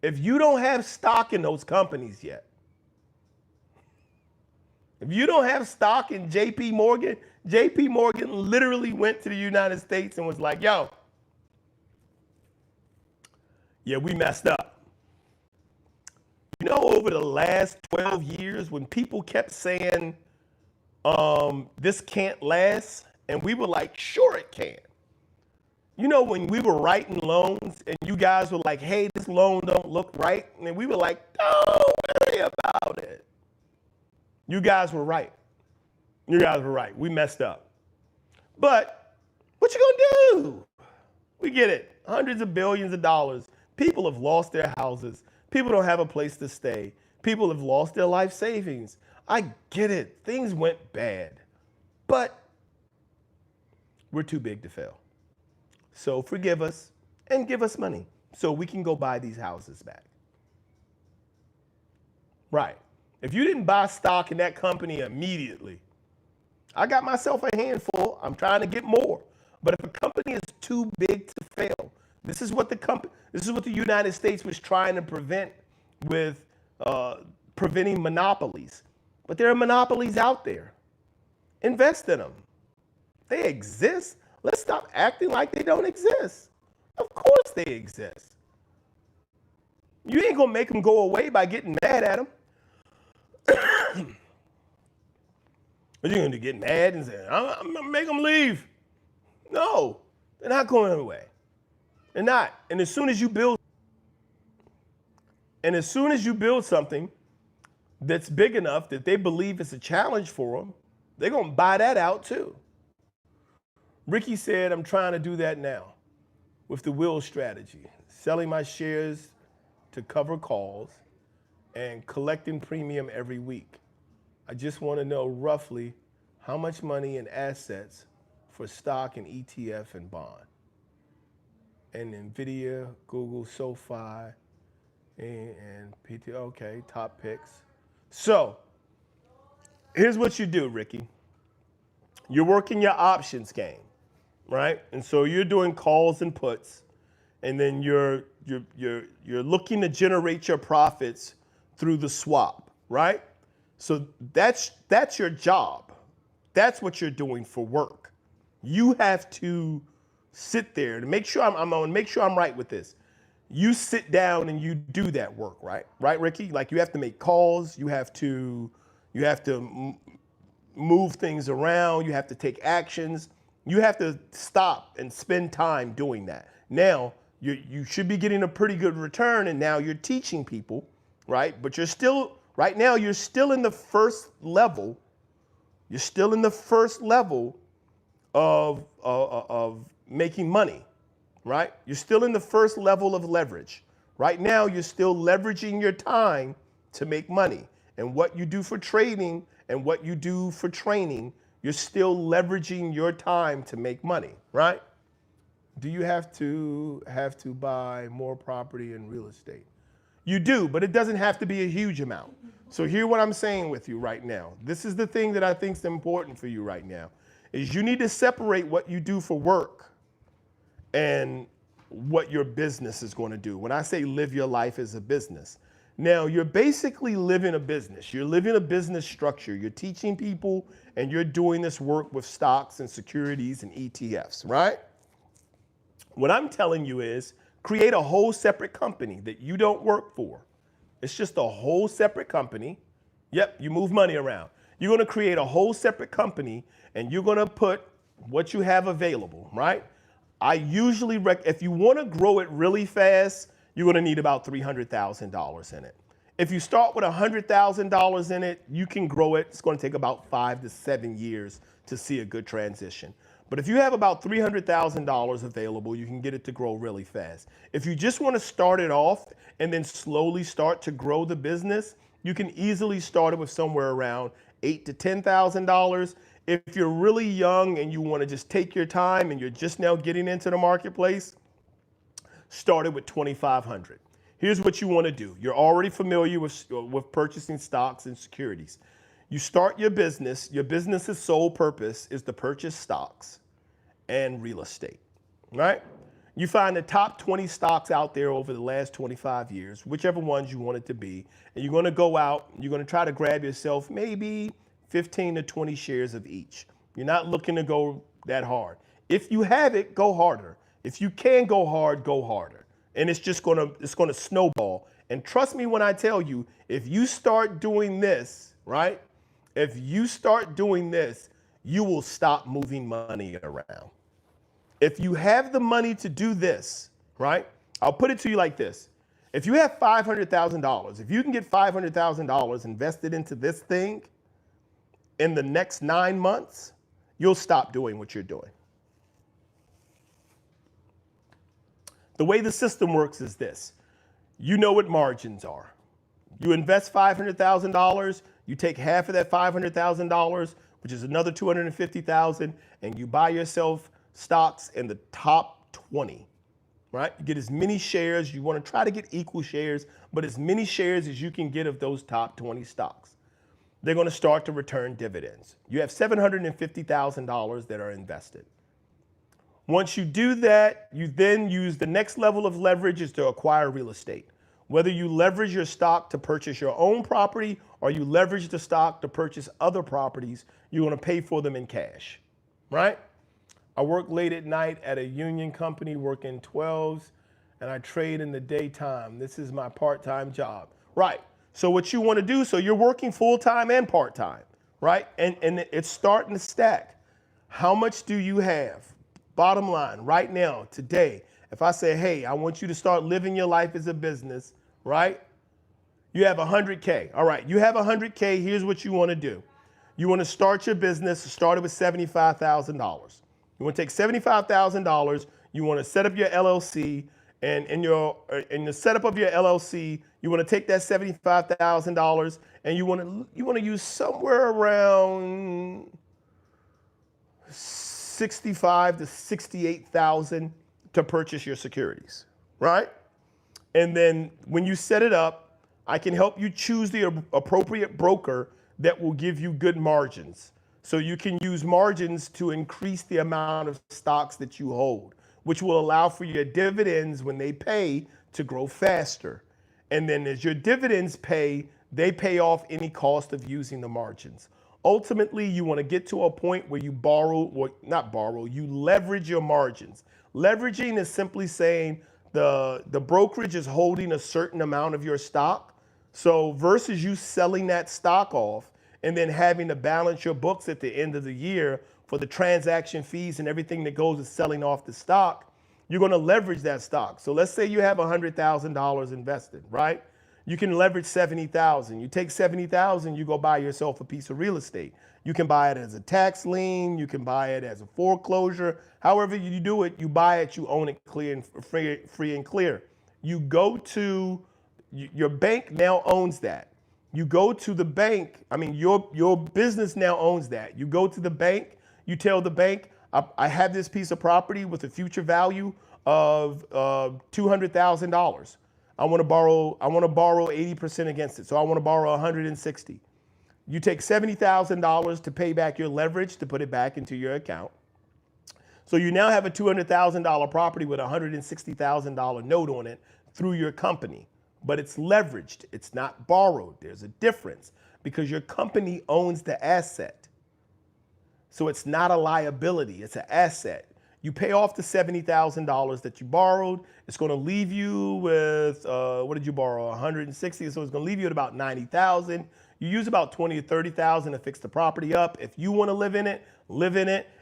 if you don't have stock in those companies yet, if you don't have stock in JP Morgan literally went to the United States and was like, yo, yeah, we messed up. You know, over the last 12 years, when people kept saying, this can't last, and we were like, sure it can. You know, when we were writing loans and you guys were like, hey, this loan don't look right, and we were like, don't worry about it. You guys were right. You guys were right. We messed up. But what you gonna do? We get it. Hundreds of billions of dollars. People have lost their houses. People don't have a place to stay. People have lost their life savings. I get it. Things went bad. But we're too big to fail. So forgive us and give us money so we can go buy these houses back. Right. If you didn't buy stock in that company immediately, I got myself a handful. I'm trying to get more. But if a company is too big to fail, this is what the United States was trying to prevent with preventing monopolies. But there are monopolies out there. Invest in them. They exist. Let's stop acting like they don't exist. Of course they exist. You ain't gonna make them go away by getting mad at them. But you're gonna get mad and say, I'm gonna make them leave. No, they're not going away. They're not. And as soon as you build something that's big enough that they believe it's a challenge for them, they're gonna buy that out too. Ricky said, I'm trying to do that now with the will strategy, selling my shares to cover calls and collecting premium every week. I just want to know roughly how much money in assets for stock and ETF and bond. And NVIDIA, Google, SoFi, and PT, okay, top picks. So here's what you do, Ricky. You're working your options game, right? And so you're doing calls and puts, and then you're looking to generate your profits through the swap, right? So that's your job. That's what you're doing for work. You have to sit there to make sure I'm gonna make sure I'm right with this. You sit down and you do that work, right? Right, Ricky? Like you have to make calls, you have to move things around, you have to take actions, you have to stop and spend time doing that. Now, you should be getting a pretty good return, and now you're teaching people, right? But right now you're still in the first level. You're still in the first level of making money, right? You're still in the first level of leverage. Right now, you're still leveraging your time to make money. And what you do for trading and what you do for training, you're still leveraging your time to make money, right? Do you have to buy more property and real estate? You do, but it doesn't have to be a huge amount. So hear what I'm saying with you right now. This is the thing that I think is important for you right now, is you need to separate what you do for work and what your business is going to do. When I say live your life as a business, now you're basically living a business. You're living a business structure. You're teaching people and you're doing this work with stocks and securities and ETFs, right? What I'm telling you is create a whole separate company that you don't work for. It's just a whole separate company. Yep, you move money around. You're going to create a whole separate company and you're going to put what you have available, right? I usually, if you want to grow it really fast, you're going to need about $300,000 in it. If you start with $100,000 in it, you can grow it. It's going to take about 5 to 7 years to see a good transition. But if you have about $300,000 available, you can get it to grow really fast. If you just want to start it off and then slowly start to grow the business, you can easily start it with somewhere around $8,000 to $10,000. If you're really young and you want to just take your time and you're just now getting into the marketplace, start it with $2,500. Here's what you want to do. You're already familiar with purchasing stocks and securities. You start your business. Your business's sole purpose is to purchase stocks and real estate, right? You find the top 20 stocks out there over the last 25 years, whichever ones you want it to be, and you're going to go out, you're going to try to grab yourself maybe 15 to 20 shares of each. You're not looking to go that hard. If you have it, go harder. If you can go hard, go harder. And it's going to snowball. And trust me when I tell you, if you start doing this, right? If you start doing this, you will stop moving money around. If you have the money to do this, right? I'll put it to you like this. If you have $500,000, if you can get $500,000 invested into this thing in the next 9 months, you'll stop doing what you're doing. The way the system works is this. You know what margins are. You invest $500,000, you take half of that $500,000, which is another $250,000, and you buy yourself stocks in the top 20, right? You get as many shares. You want to try to get equal shares, but as many shares as you can get of those top 20 stocks. They're going to start to return dividends. You have $750,000 that are invested. Once you do that, you then use the next level of leverage is to acquire real estate. Whether you leverage your stock to purchase your own property or you leverage the stock to purchase other properties, you want to pay for them in cash, right? I work late at night at a union company working 12s, and I trade in the daytime. This is my part-time job, right? So what you want to do, so you're working full-time and part-time, right? And it's starting to stack. How much do you have? Bottom line, right now, today, if I say, hey, I want you to start living your life as a business, right? You have 100K. All right, you have 100K. Here's what you want to do. You want to start your business, start it with $75,000. You want to take $75,000. You want to set up your LLC, and in the setup of your LLC, you want to take that $75,000 and you want to use somewhere around 65 to 68,000 to purchase your securities, right? And then when you set it up, I can help you choose the appropriate broker that will give you good margins. So you can use margins to increase the amount of stocks that you hold, which will allow for your dividends when they pay to grow faster. And then as your dividends pay, they pay off any cost of using the margins. Ultimately, you want to get to a point where you you leverage your margins. Leveraging is simply saying the brokerage is holding a certain amount of your stock. So versus you selling that stock off and then having to balance your books at the end of the year for the transaction fees and everything that goes with selling off the stock, you're going to leverage that stock. So let's say you have $100,000 invested, right? You can leverage $70,000. You take $70,000, you go buy yourself a piece of real estate. You can buy it as a tax lien, you can buy it as a foreclosure. However you do it, you buy it, you own it clear and free and clear. You go to your bank now owns that. You go to the bank, your business now owns that. You go to the bank, you tell the bank, I have this piece of property with a future value of $200,000. I want to borrow 80% against it. So I want to borrow 160. You take $70,000 to pay back your leverage to put it back into your account. So you now have a $200,000 property with a $160,000 note on it through your company, but it's leveraged. It's not borrowed. There's a difference because your company owns the asset. So it's not a liability, it's an asset. You pay off the $70,000 that you borrowed. It's going to leave you with, what did you borrow? 160. So it's going to leave you at about 90,000. You use about 20 or 30,000 to fix the property up. If you want to live in it,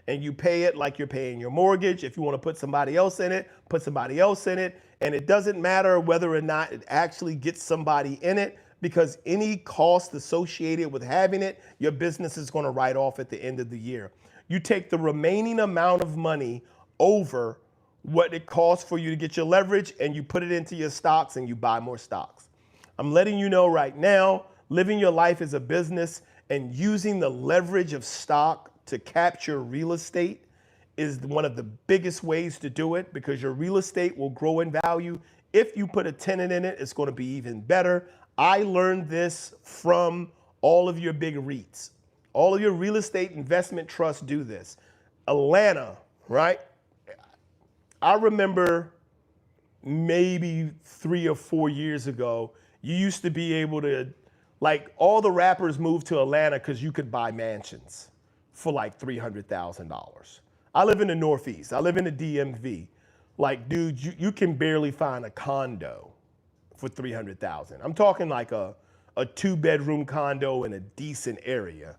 and you pay it like you're paying your mortgage. If you want to put somebody else in it, put somebody else in it. And it doesn't matter whether or not it actually gets somebody in it, because any cost associated with having it, your business is going to write off at the end of the year. You take the remaining amount of money over what it costs for you to get your leverage and you put it into your stocks and you buy more stocks. I'm letting you know right now, living your life as a business and using the leverage of stock to capture real estate is one of the biggest ways to do it, because your real estate will grow in value. If you put a tenant in it, it's going to be even better. I learned this from all of your big REITs. All of your real estate investment trusts do this. Atlanta, right? I remember maybe 3 or 4 years ago, you used to be able to, like, all the rappers moved to Atlanta because you could buy mansions for like $300,000. I live in the Northeast. I live in the DMV. Like, dude, you can barely find a condo for $300,000. I'm talking like a 2-bedroom condo in a decent area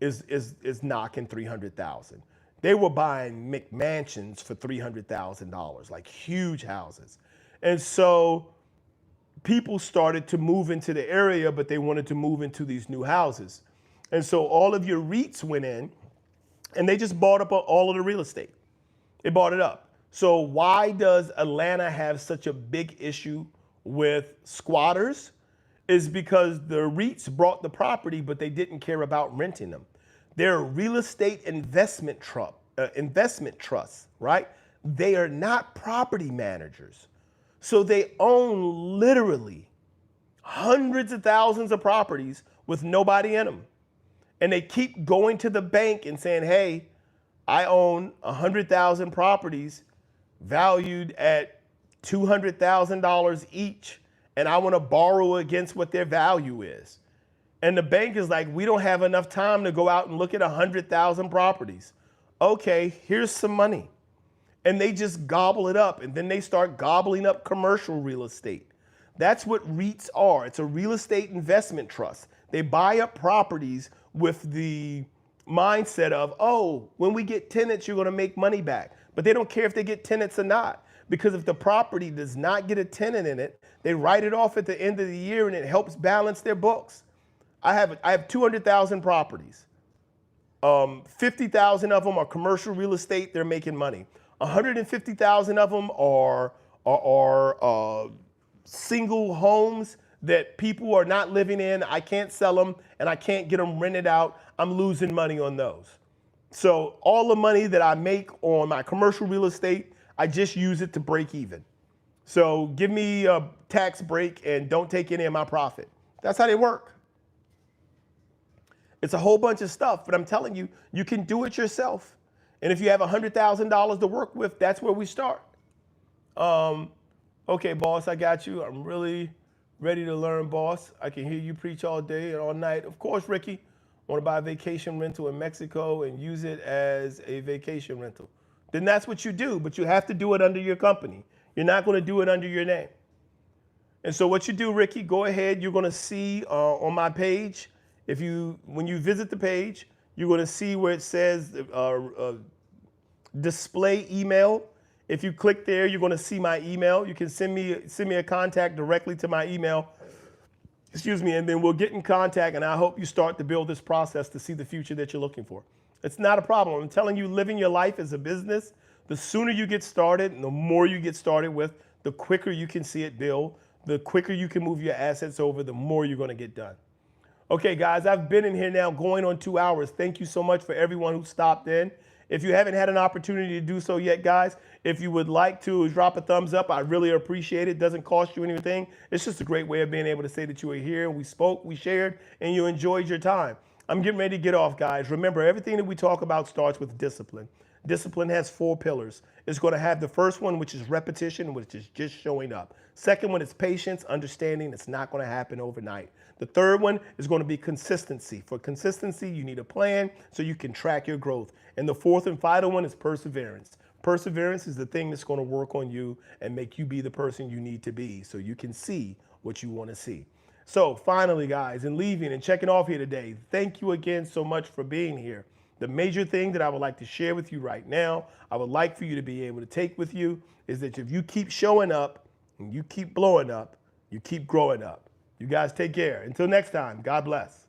is knocking $300,000. They were buying McMansions for $300,000, like huge houses. And so people started to move into the area, but they wanted to move into these new houses. And so all of your REITs went in and they just bought up all of the real estate. They bought it up. So why does Atlanta have such a big issue with squatters? Is because the REITs bought the property, but they didn't care about renting them. They're real estate investment trusts, right? they are not property managers. So they own literally hundreds of thousands of properties with nobody in them. And they keep going to the bank and saying, hey, I own 100,000 properties valued at $200,000 each, and I want to borrow against what their value is. And the bank is like, we don't have enough time to go out and look at 100,000 properties. Okay, here's some money. And they just gobble it up, and then they start gobbling up commercial real estate. That's what REITs are. It's a real estate investment trust. They buy up properties with the mindset of, oh, when we get tenants, you're going to make money back. But they don't care if they get tenants or not, because if the property does not get a tenant in it, they write it off at the end of the year, and it helps balance their books. I have 200,000 properties. 50,000 of them are commercial real estate. They're making money. 150,000 of them are single homes that people are not living in. I can't sell them, and I can't get them rented out. I'm losing money on those. So all the money that I make on my commercial real estate, I just use it to break even. So give me a tax break and don't take any of my profit. That's how they work. It's a whole bunch of stuff, but I'm telling you, you can do it yourself. And if you have $100,000 to work with, that's where we start. Okay, boss, I got you. I'm really ready to learn, boss. I can hear you preach all day and all night. Of course, Ricky, want to buy a vacation rental in Mexico and use it as a vacation rental. Then that's what you do, but you have to do it under your company. You're not going to do it under your name. And so what you do, Ricky, go ahead. You're going to see on my page, when you visit the page, you're going to see where it says display email. If you click there, you're going to see my email. You can send me a contact directly to my email. Excuse me, and then we'll get in contact, and I hope you start to build this process to see the future that you're looking for. It's not a problem. I'm telling you, living your life as a business, the sooner you get started and the more you get started with, the quicker you can see it build, the quicker you can move your assets over, the more you're going to get done. Okay, guys, I've been in here now going on 2 hours. Thank you so much for everyone who stopped in. If you haven't had an opportunity to do so yet, guys, if you would like to drop a thumbs up, I really appreciate it. It doesn't cost you anything. It's just a great way of being able to say that you were here, we spoke, we shared, and you enjoyed your time. I'm getting ready to get off, guys. Remember, everything that we talk about starts with discipline. Discipline has 4 pillars. It's going to have the first one, which is repetition, which is just showing up. Second one is patience, understanding it's not going to happen overnight. The third one is going to be consistency. For consistency, you need a plan so you can track your growth. And the fourth and final one is perseverance. Perseverance is the thing that's going to work on you and make you be the person you need to be so you can see what you want to see. So finally, guys, in leaving and checking off here today, thank you again so much for being here. The major thing that I would like to share with you right now, I would like for you to be able to take with you, is that if you keep showing up and you keep blowing up, you keep growing up. You guys take care. Until next time, God bless.